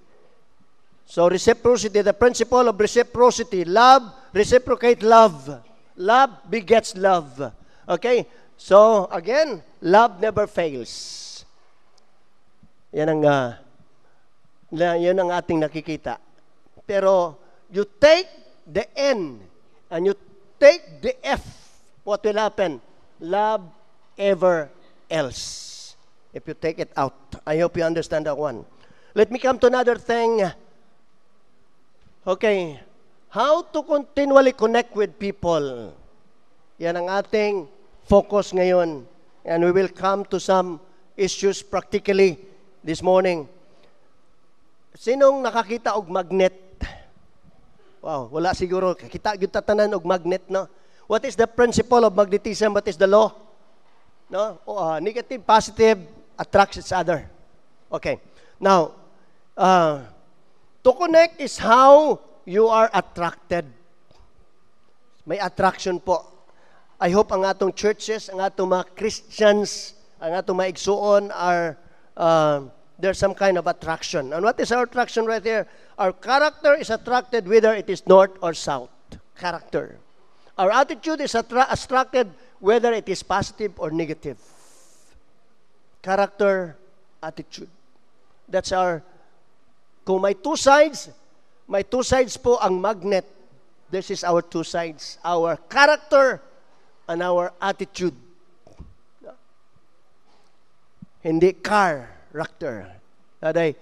A: So, reciprocity, the principle of reciprocity. Love, reciprocate love. Love begets love. Okay? So, again, love never fails. Yan ang ating nakikita. Pero, you take the N and you take the F, what will happen? Love ever else. If you take it out. I hope you understand that one. Let me come to another thing. Okay, how to continually connect with people? Yan ang ating focus ngayon. And we will come to some issues practically this morning. Sinong nakakita og magnet? Wow, wala siguro. Kita gyud tatanan og magnet, no? What is the principle of magnetism? What is the law? No? Negative, positive attracts each other. Okay. Now, to connect is how you are attracted. May attraction po. I hope ang atong churches, ang atong mga Christians, ang atong mga igsuon are, there's some kind of attraction. And what is our attraction right here? Our character is attracted whether it is north or south. Character. Our attitude is attracted whether it is positive or negative. Character, attitude. That's our, kung may two sides po ang magnet. This is our two sides. Our character and our attitude. Hindi character. Naday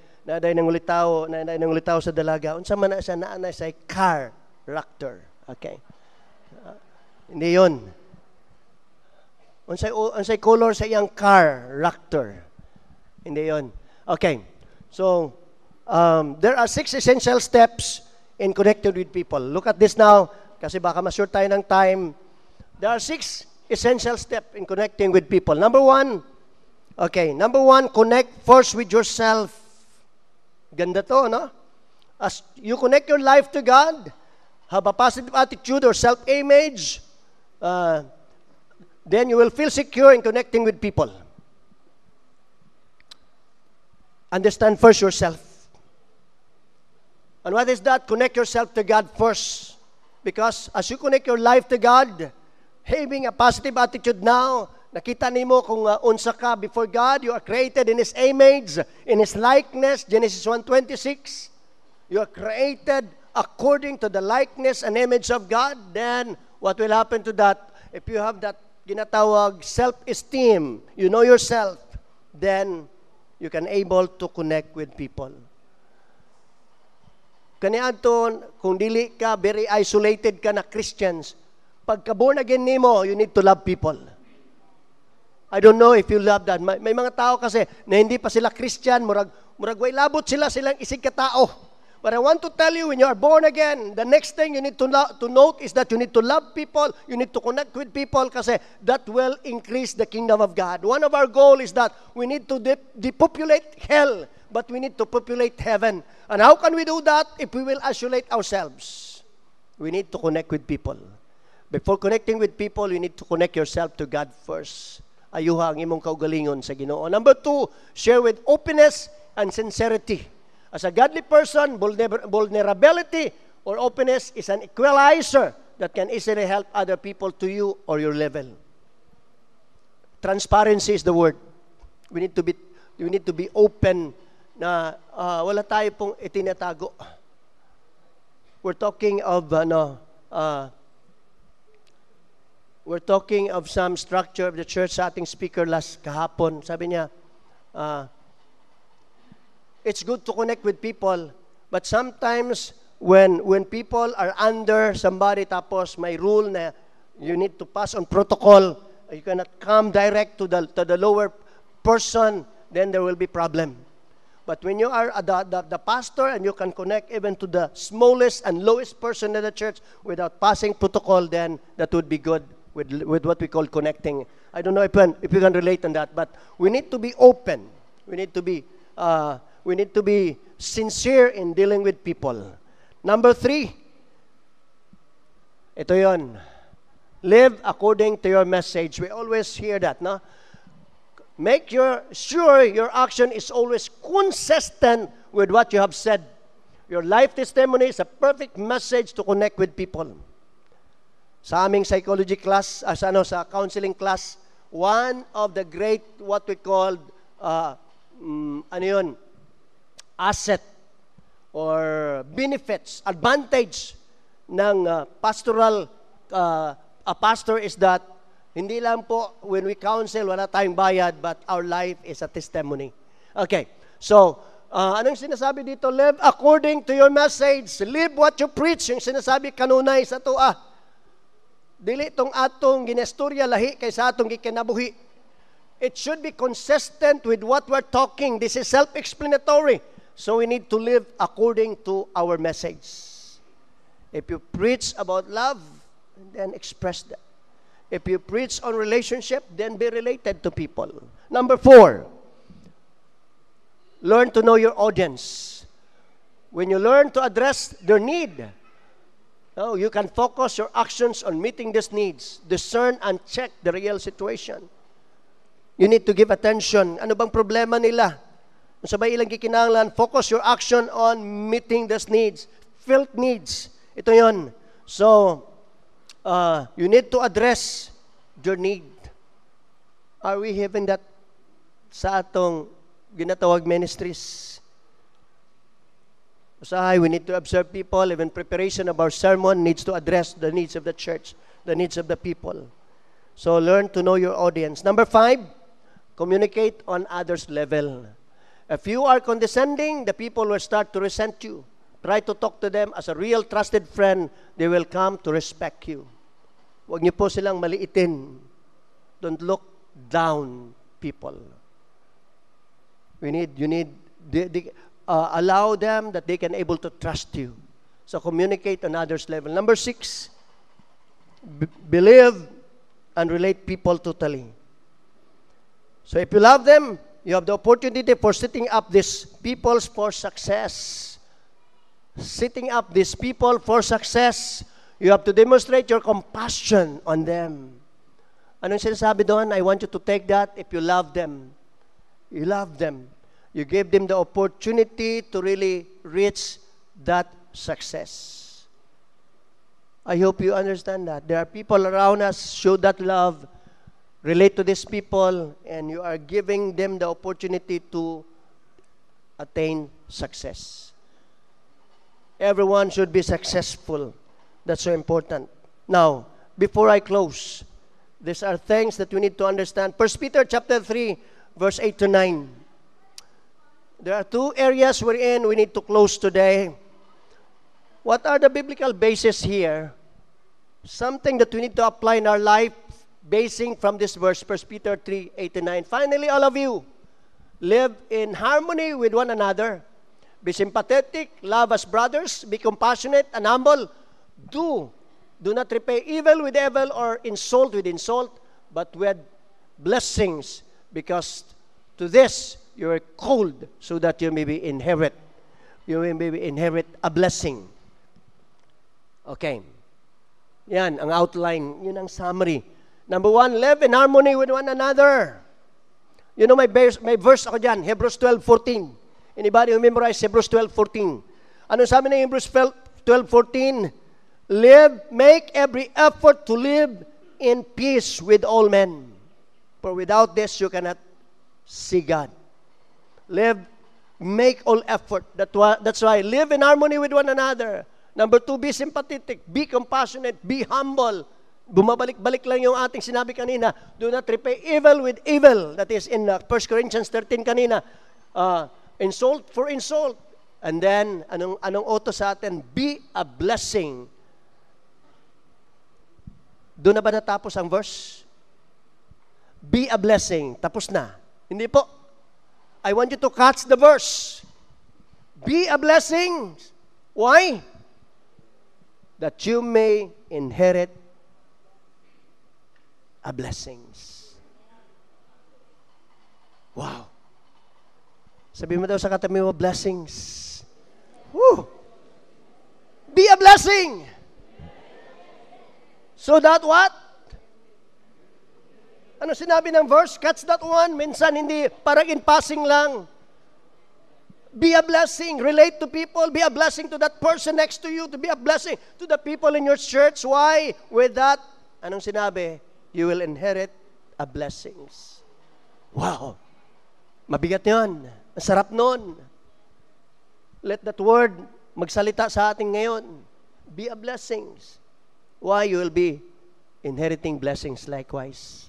A: nangulitaw sa dalaga. Unsa man na siya naanay sa character. Okay. Hindi yun. Unsay color sa iyang character. Hindi yun. Okay. So, there are 6 essential steps in connecting with people. Look at this now, kasi baka ma-short tayo ng time. There are 6 essential steps in connecting with people. Number 1, connect first with yourself. Ganda to, no? As you connect your life to God, have a positive attitude or self-image, then you will feel secure in connecting with people. Understand first yourself. And what is that? Connect yourself to God first. Because as you connect your life to God, having a positive attitude now, nakita nimo kung unsa ka before God, you are created in His image, in His likeness, Genesis 1:26. You are created according to the likeness and image of God. Then, what will happen to that? If you have that ginatawag self-esteem, you know yourself, then you can able to connect with people. Kaniadton, kung dili ka, very isolated ka na Christians, pagka born again nimo, you need to love people. I don't know if you love that. May mga tao kasi na hindi pa sila Christian, murag way labot silang isig katao. But I want to tell you, when you are born again, the next thing you need to note is that you need to love people, you need to connect with people kasi that will increase the kingdom of God. One of our goals is that we need to depopulate hell, but we need to populate heaven. And how can we do that if we will isolate ourselves? We need to connect with people. Before connecting with people, you need to connect yourself to God first. Ayuha ang imong kaugalingon sa Ginoo. Number 2, share with openness and sincerity. As a godly person, vulnerability or openness is an equalizer that can easily help other people to you or your level. Transparency is the word. We need to be open na wala tayo pong itinatago. We're talking of some structure of the church sa ating speaker last kahapon. Sabi niya, it's good to connect with people, but sometimes when people are under somebody tapos may rule na you need to pass on protocol, you cannot come direct to the lower person, then there will be problem. But when you are the pastor and you can connect even to the smallest and lowest person in the church without passing protocol, then that would be good with what we call connecting. I don't know if you can relate on that, but we need to be open. We need to be sincere in dealing with people. Number 3, ito yon. Live according to your message. We always hear that, no? Make sure your action is always consistent with what you have said. Your life testimony is a perfect message to connect with people. Sa aming psychology class, sa counseling class, one of the great, what we call, asset or benefits, advantage ng pastoral, a pastor is that hindi lang po when we counsel, wala tayong bayad, but our life is a testimony. Okay, so Anong sinasabi dito? Live according to your message. Live what you preach. Yung sinasabi kanunay sa tua. Dili itong atong ginestorya lahi kaysa atong gikinabuhi. It should be consistent with what we're talking. This is self-explanatory. So we need to live according to our message. If you preach about love, then express that. If you preach on relationship, then be related to people. Number 4, learn to know your audience. When you learn to address their need, you can focus your actions on meeting these needs. Discern and check the real situation. You need to give attention. Ano bang problema nila? Kung sabay ilang kikinahanglan, focus your action on meeting these needs. Felt needs. Ito yon. So, you need to address your need. Are we having that sa atong ginatawag ministries? Usahay, we need to observe people. Even preparation of our sermon needs to address the needs of the church, the needs of the people. So learn to know your audience. Number 5, communicate on others' level. If you are condescending, the people will start to resent you. Try to talk to them as a real trusted friend. They will come to respect you. Huwag niyo po silang maliitin. Don't look down people. You need, allow them that they can able to trust you. So communicate on others' level. Number 6, believe and relate people totally. So if you love them, you have the opportunity for setting up these people for success. Setting up these people for success, you have to demonstrate your compassion on them. Anong sinasabi doon? I want you to take that. If you love them, you love them. You give them the opportunity to really reach that success. I hope you understand that. There are people around us, show that love, relate to these people, and you are giving them the opportunity to attain success. Everyone should be successful. That's so important. Now, before I close, these are things that we need to understand. 1 Peter chapter 3, verse 8 to 9. There are 2 areas wherein we need to close today. What are the biblical bases here? Something that we need to apply in our life, basing from this verse, 1 Peter 3, 8 to 9. Finally, all of you, live in harmony with one another. Be sympathetic, love as brothers, be compassionate and humble. Do not repay evil with evil or insult with insult, but with blessings, because to this you are called, so that you may inherit a blessing. Okay. Yan, ang outline. Yun ang summary. Number 1, live in harmony with one another. You know, may verse ako dyan, Hebrews 12:14. Anybody who memorized Hebrews 12:14? Ano sabi ng Hebrews 12:14? Make every effort to live in peace with all men. For without this, you cannot see God. Make all effort. That's why, live in harmony with one another. Number 2, be sympathetic, be compassionate, be humble. Bumabalik-balik lang yung ating sinabi kanina. Do not repay evil with evil. That is in 1 Corinthians 13 kanina. Insult for insult. And then, anong utos sa atin? Be a blessing. Doon na ba natapos ang verse? Be a blessing. Tapos na. Hindi po. I want you to catch the verse. Be a blessing. Why? That you may inherit a blessings. Wow. Sabi mo daw sa katabi mo, blessings. Woo! Be a blessing. So that what? Ano sinabi ng verse? Catch that one. Minsan hindi, parang in passing lang. Be a blessing. Relate to people. Be a blessing to that person next to you. To be a blessing to the people in your church. Why? With that, anong sinabi? You will inherit a blessings. Wow. Mabigat yun. Ang sarap nun. Let that word magsalita sa atin ngayon. Be a blessings. Why? You will be inheriting blessings likewise.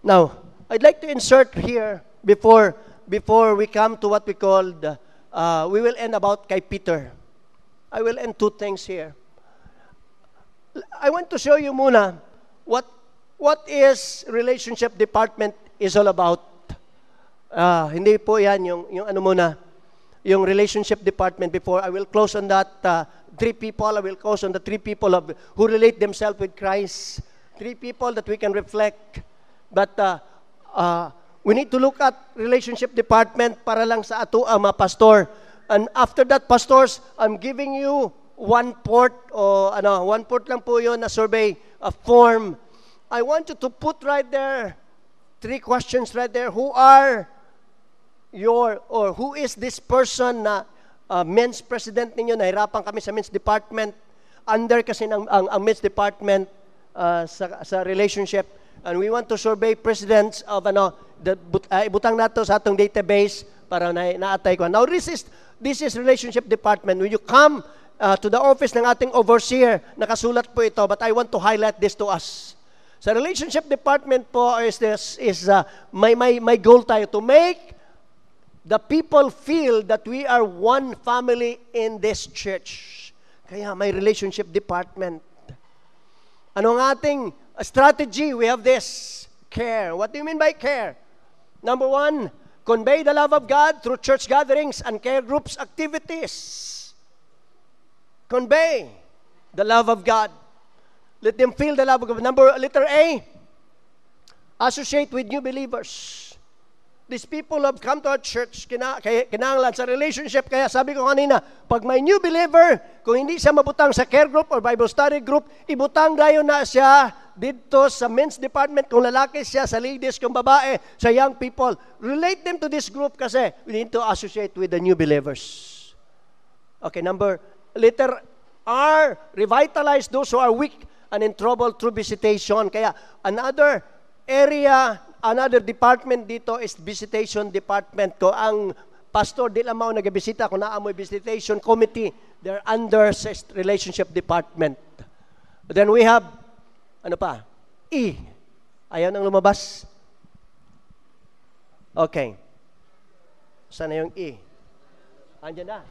A: Now, I'd like to insert here before before we come to what we called, we will end about kay Peter. I will end two things here. I want to show you muna what is relationship department is all about. Hindi po yan yung ano muna, yung relationship department before. I will close on that. Three people, I will close on the three people who relate themselves with Christ. Three people that we can reflect. But we need to look at relationship department para lang sa ato ang mga pastor. And after that, pastors, I'm giving you one port lang po yun na survey, a form. I want you to put right there, three questions right there. Who is this person na men's president ninyo? Nahirapan kami sa men's department. Under kasi ang men's department sa relationship. And we want to survey presidents of ibutang nato sa atong database para naatay ko. Now this is relationship department. When you come to the office ng ating overseer, nakasulat po ito, but I want to highlight this to us. Sa relationship department po may goal tayo to make the people feel that we are one family in this church. Kaya may relationship department. Ano ang ating strategy? We have this, care. What do you mean by care? Number one, convey the love of God through church gatherings and care groups activities. Convey the love of God. Let them feel the love of God. Letter A, associate with new believers. These people have come to our church, kinahanglan sa relationship. Kaya sabi ko kanina, pag may new believer, kung hindi siya mabutang sa care group or Bible study group, ibutang dayon na siya dito sa men's department, kung lalaki siya, sa ladies, kung babae, sa young people. Relate them to this group kasi we need to associate with the new believers. Okay, letter R, revitalize those who are weak and in trouble through visitation. Kaya another department dito is visitation department. Ko ang pastor di lang mao nagabisita kung naa mo'y visitation committee, they're under relationship department. Then we have E. Ayaw nang lumabas. Okay. Sana yung E? Andiyan na.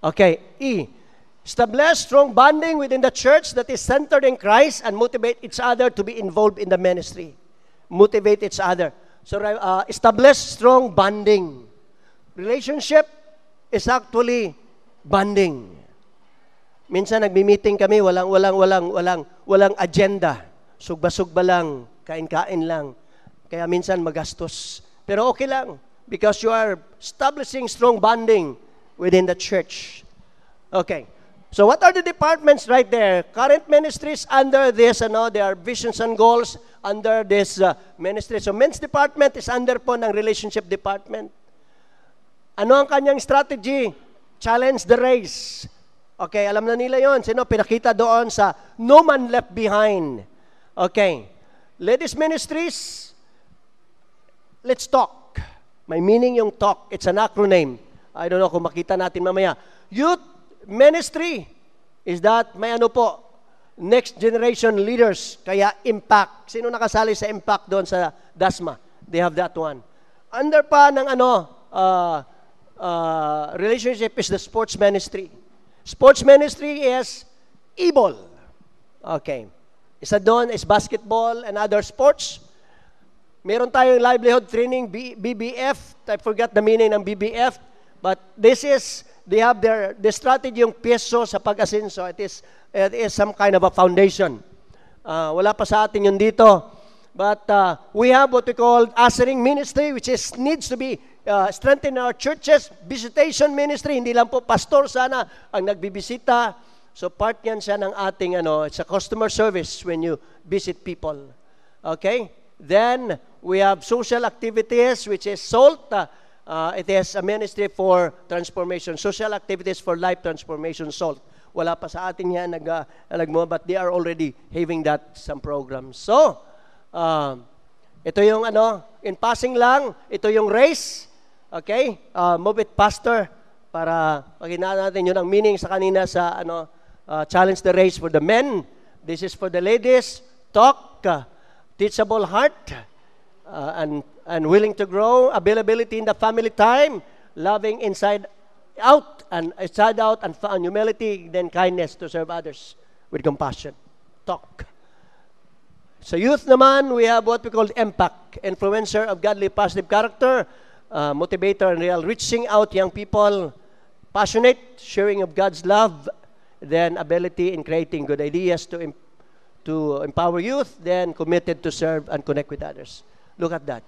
A: Okay, E. Establish strong bonding within the church that is centered in Christ and motivate each other to be involved in the ministry. Motivate each other. So, establish strong bonding. Relationship is actually bonding. Minsan nagmi-meeting kami, walang agenda. Sugba-sugba lang, kain-kain lang. Kaya minsan magastos. Pero okay lang because you are establishing strong bonding within the church. Okay. So what are the departments right there? Current ministries under this, there are visions and goals under this ministry. So men's department is under po ng relationship department. Ano ang kanyang strategy? Challenge the race. Okay, alam na nila yon. Sino pinakita doon sa No Man Left Behind. Okay. Ladies ministries, let's talk. May meaning yung talk. It's an acronym. I don't know kung makita natin mamaya. Youth ministry is that may next generation leaders, kaya impact. Sino nakasali sa impact doon sa DASMA? They have that one. Under pa ng relationship is the sports ministry. Sports ministry is e-ball. Okay. Isa doon is basketball and other sports. Meron tayong livelihood training, BBF. I forgot the meaning ng BBF. But they have their strategy yung peso sa pag-asenso. It is some kind of a foundation. Wala pa sa atin yun dito. But we have what we call ushering ministry, which needs to be strengthened in our churches. Visitation ministry, hindi lang po pastor sana ang nagbibisita. So part yan siya ng ating, it's a customer service when you visit people. Okay? Then, we have social activities, which is SALT. It is a ministry for transformation. Social activities for life transformation, SALT. Wala pa sa atin yan but they are already having that some programs. So, ito yung in passing lang, ito yung race. Okay? Move it, Pastor, para pakita natin yun ang meaning sa kanina sa challenge the race for the men. This is for the ladies. Talk, teachable heart, and and willing to grow, availability in the family time, loving inside out, and humility, then kindness to serve others with compassion. Talk. Sa youth naman, we have what we call impact, influencer of godly positive character, motivator and real, reaching out young people, passionate, sharing of God's love, then ability in creating good ideas to empower youth, then committed to serve and connect with others. Look at that.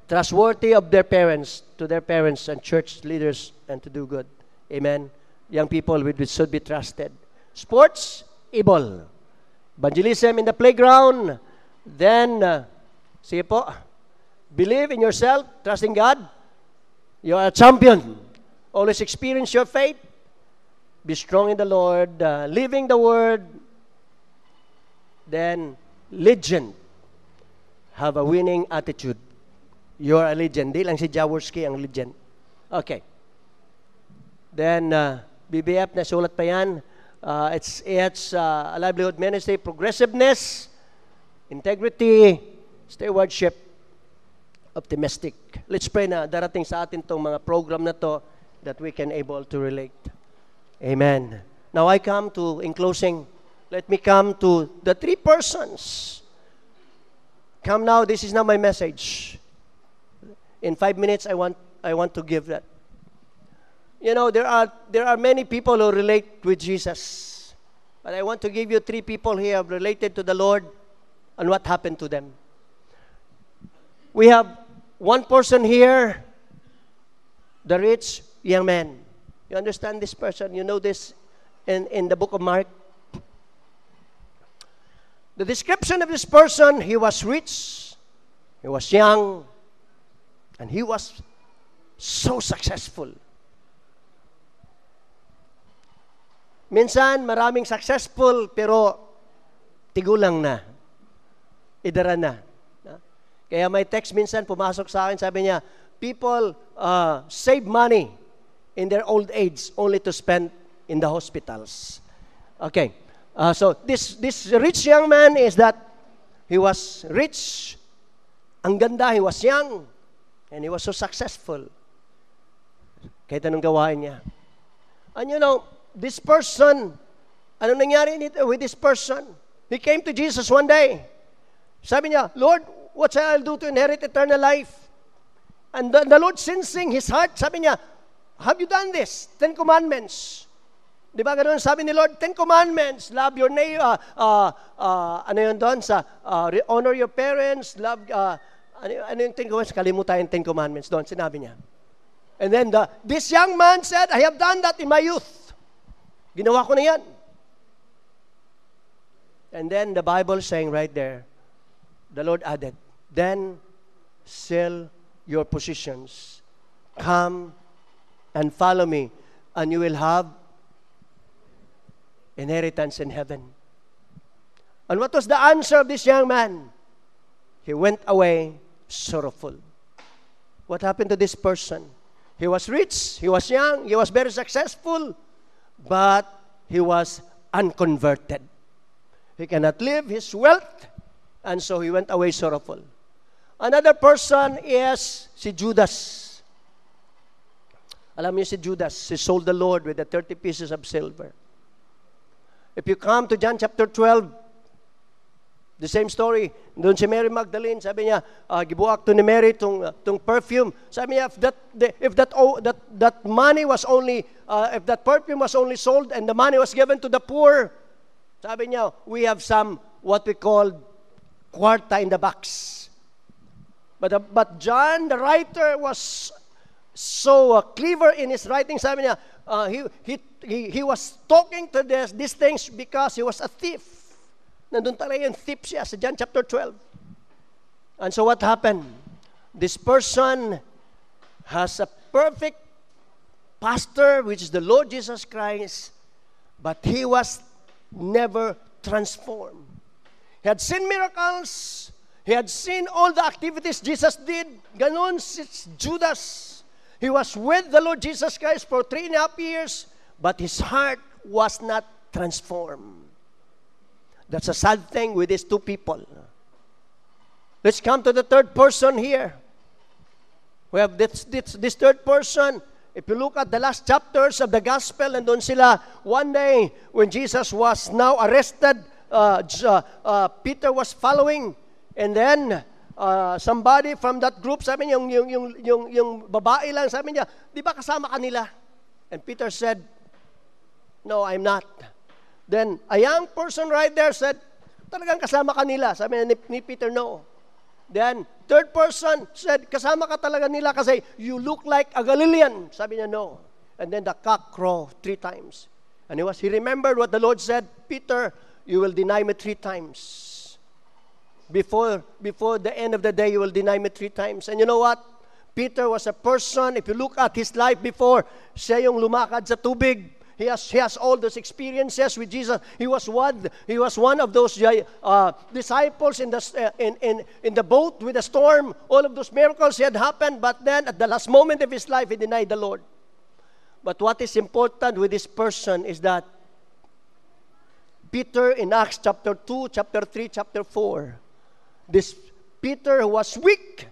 A: Trustworthy of their parents, to their parents and church leaders, and to do good. Amen. Young people should be trusted. Sports, able. Evangelism in the playground, then, sige po, believe in yourself, trust in God. You are a champion. Always experience your faith. Be strong in the Lord, living the Word. Then, legend. Have a winning attitude. You are a legend. Di lang si Jaworski ang legend. Okay. Then, BBF, nasulat pa yan. It's a livelihood ministry, progressiveness, integrity, stewardship, optimistic. Let's pray na darating sa atin tong mga program na to that we can able to relate. Amen. Now I come to, in closing, let me come to the three persons. Come now, this is now my message. In 5 minutes, I want to give that. You know, there are many people who relate with Jesus. But I want to give you three people here related to the Lord and what happened to them. We have one person here, the rich young man. You understand this person? You know this in the book of Mark. The description of this person, he was rich, he was young, and he was so successful. Minsan, maraming successful, pero tigulang na. Idara na. Kaya may text minsan, pumasok sa akin, sabi niya, people save money in their old age only to spend in the hospitals. Okay. So, this rich young man is that he was rich, ang ganda, he was young, and he was so successful. Kahit anong gawain niya. And you know, this person, ano nangyari with this person? He came to Jesus one day. Sabi niya, Lord, what shall I do to inherit eternal life? And the Lord sensing his heart, sabi niya, have you done this? 10 Commandments. Di ba ganoon? Sabi ni Lord, 10 Commandments. Love your neighbor. Ano yun doon? Honor your parents. Love, ano yung 10 Commandments? Kalimutan yung 10 Commandments doon. Sinabi niya. And then this young man said, I have done that in my youth. Ginawa ko na yan. And then the Bible saying right there, the Lord added, then sell your possessions. Come and follow me, and you will have inheritance in heaven. And what was the answer of this young man? He went away sorrowful. What happened to this person? He was rich, he was young, he was very successful, but he was unconverted. He cannot live his wealth, and so he went away sorrowful. Another person is si Judas. Alam niyo si Judas, he sold the Lord with the 30 pieces of silver. If you come to John chapter 12, the same story, doon si Mary Magdalene, sabi niya, gibuak to ni Mary tong perfume. Sabi niya, if that money was only, if that perfume was only sold and the money was given to the poor, sabi niya, we have some, what we call, kwarta in the box. But John, the writer, was so clever in his writing. Sabi niya, he was talking to these things because he was a thief. Nandun talaga yung thief siya sa John chapter 12. And so what happened? This person has a perfect pastor, which is the Lord Jesus Christ, but he was never transformed. He had seen miracles. He had seen all the activities Jesus did. Ganon si Judas. He was with the Lord Jesus Christ for 3.5 years, but his heart was not transformed. That's a sad thing with these two people. Let's come to the third person here. We have this third person. If you look at the last chapters of the gospel, and doon sila, one day, when Jesus was now arrested, Peter was following, and then, somebody from that group, sabi niya, yung babae lang, sabi niya, di ba kasama kanila? And Peter said, no, I'm not. Then, a young person right there said, talagang kasama kanila. Sabi niya ni Peter, no. Then, third person said, kasama ka talaga nila kasi you look like a Galilean. Sabi niya, no. And then the cock crowed 3 times. And he remembered what the Lord said, Peter, you will deny me 3 times. Before the end of the day, you will deny me 3 times. And you know what? Peter was a person, if you look at his life before, siya yung lumakad sa tubig. He has all those experiences with Jesus. He was one of those disciples in the boat with the storm. All of those miracles had happened, but then at the last moment of his life, he denied the Lord. But what is important with this person is that Peter in Acts chapter 2, chapter 3, chapter 4, this Peter who was weak,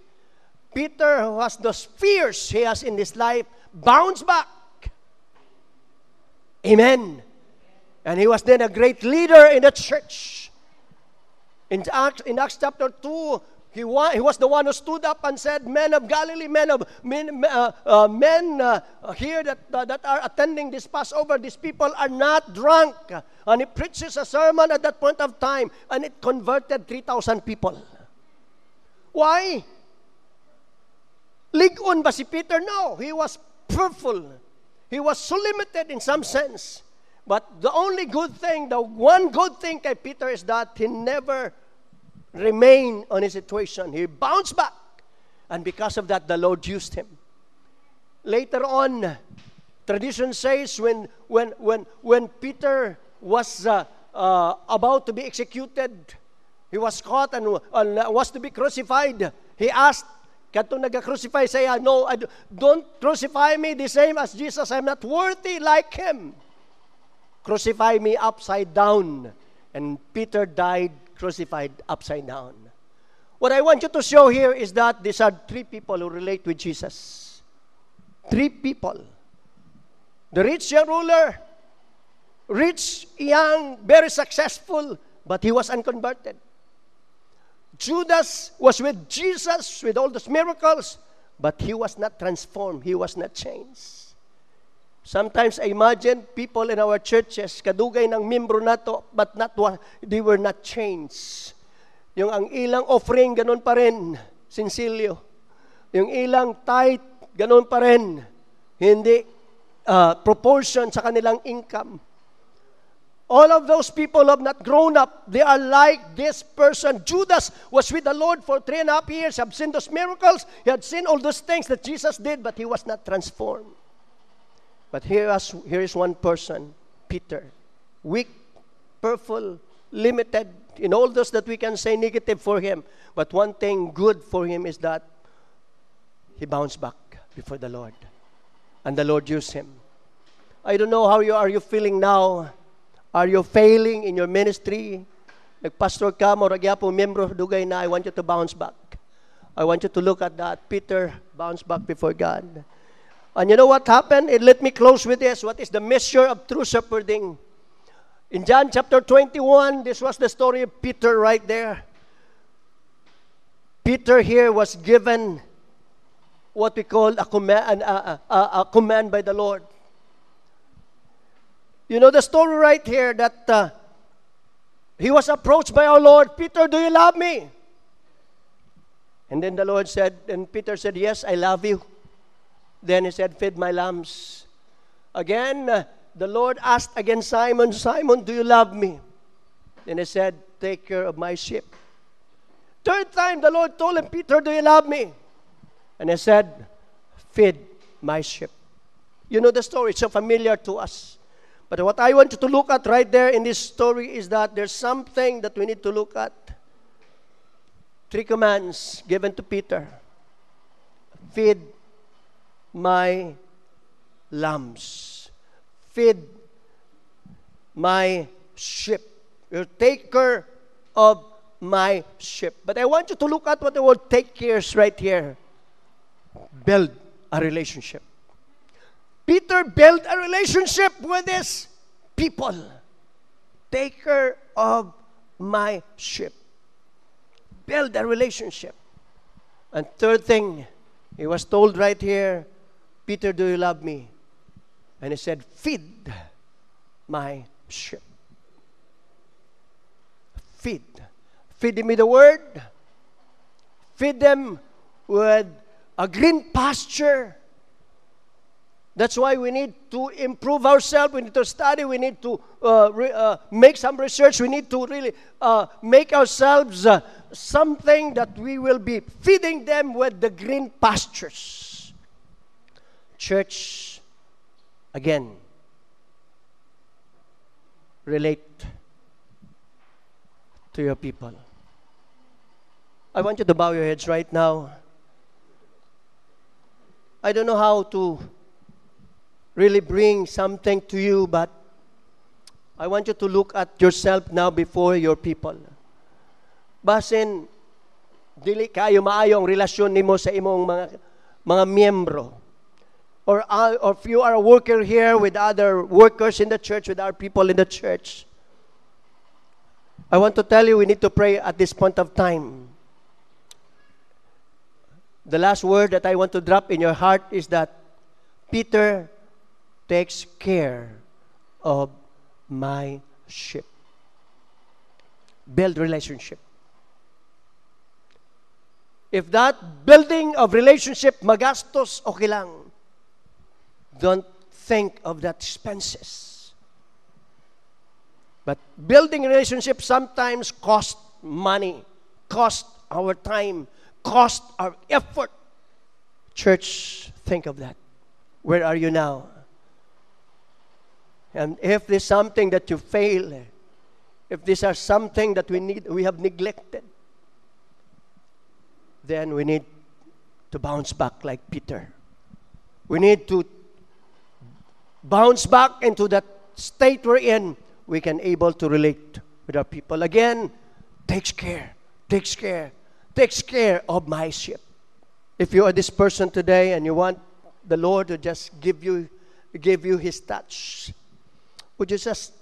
A: Peter who has those fears he has in his life, bounced back. Amen. And he was then a great leader in the church. In Acts chapter 2, he was the one who stood up and said, men of Galilee, men here that are attending this Passover, these people are not drunk. And he preaches a sermon at that point of time, and it converted 3,000 people. Why? Ligon ba si Peter? No, he was prayerful. He was so limited in some sense. But the only good thing, the one good thing kay Peter is that he never remained on his situation. He bounced back. And because of that, the Lord used him. Later on, tradition says when Peter was about to be executed, he was caught and was to be crucified. He asked, katong nag-crucify, say, no, don't crucify me the same as Jesus. I'm not worthy like him. Crucify me upside down. And Peter died crucified upside down. What I want you to show here is that these are 3 people who relate with Jesus. 3 people. The rich young ruler, rich, young, very successful, but he was unconverted. Judas was with Jesus with all those miracles, but he was not transformed. He was not changed. Sometimes I imagine people in our churches, kadugay ng membro nato, but they were not changed. Yung ang ilang offering, ganun pa rin, sinsilyo. Yung ilang tithe, ganun pa rin. Hindi proportion sa kanilang income. All of those people who have not grown up, they are like this person. Judas was with the Lord for 3.5 years. He had seen those miracles. He had seen all those things that Jesus did, but he was not transformed. But here is one person, Peter. Weak, powerful, limited, in all those that we can say negative for him. But one thing good for him is that he bounced back before the Lord. And the Lord used him. I don't know how are you feeling now. Are you failing in your ministry? Nagpastor ka, mo ragyapong membro dugay na, I want you to bounce back. I want you to look at that. Peter bounced back before God. And you know what happened? And let me close with this. What is the measure of true shepherding? In John chapter 21, this was the story of Peter right there. Peter here was given what we call a command by the Lord. You know the story right here that he was approached by our Lord, Peter, do you love me? And then the Lord said, and Peter said, yes, I love you. Then he said, feed my lambs. Again, the Lord asked again Simon, Simon, do you love me? Then he said, take care of my sheep. Third time, the Lord told him, Peter, do you love me? And he said, feed my sheep. You know the story, it's so familiar to us. But what I want you to look at right there in this story is that there's something that we need to look at. 3 commands given to Peter. Feed my lambs. Feed my sheep. You take care of my ship. But I want you to look at what the word take care is right here. Build a relationship. Peter built a relationship with his people. Take care of my ship. Build a relationship. And third thing, he was told right here, Peter, do you love me? And he said, feed my sheep. Feed. Feed them with the word. Feed them with a green pasture. That's why we need to improve ourselves. We need to study. We need to make some research. We need to really make ourselves something that we will be feeding them with the green pastures. Church, again, relate to your people. I want you to bow your heads right now. I don't know how to really bring something to you, but I want you to look at yourself now before your people. Basin, dili kayo maayo ang relasyon nimo sa imong mga miyembro. Or if you are a worker here with other workers in the church, with our people in the church, I want to tell you, we need to pray at this point of time. The last word that I want to drop in your heart is that Peter takes care of my sheep. Build relationship. If that building of relationship magastos, okay lang. Don't think of that expenses. But building relationship sometimes cost money, cost our time, cost our effort. Church, think of that. Where are you now? And if there's something that you fail, if these are something that we have neglected, then we need to bounce back like Peter. We need to bounce back into that state we're in. We can able to relate with our people. Again, takes care of my sheep. If you are this person today and you want the Lord to just give you His touch, would you just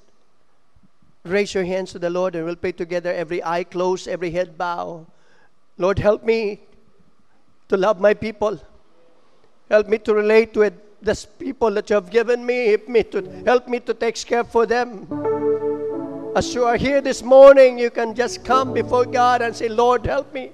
A: raise your hands to the Lord and we'll pray together, every eye closed, every head bow. Lord, help me to love my people. Help me to relate with these people that you have given me. Help me to take care for them. As you are here this morning, you can just come before God and say, Lord, help me.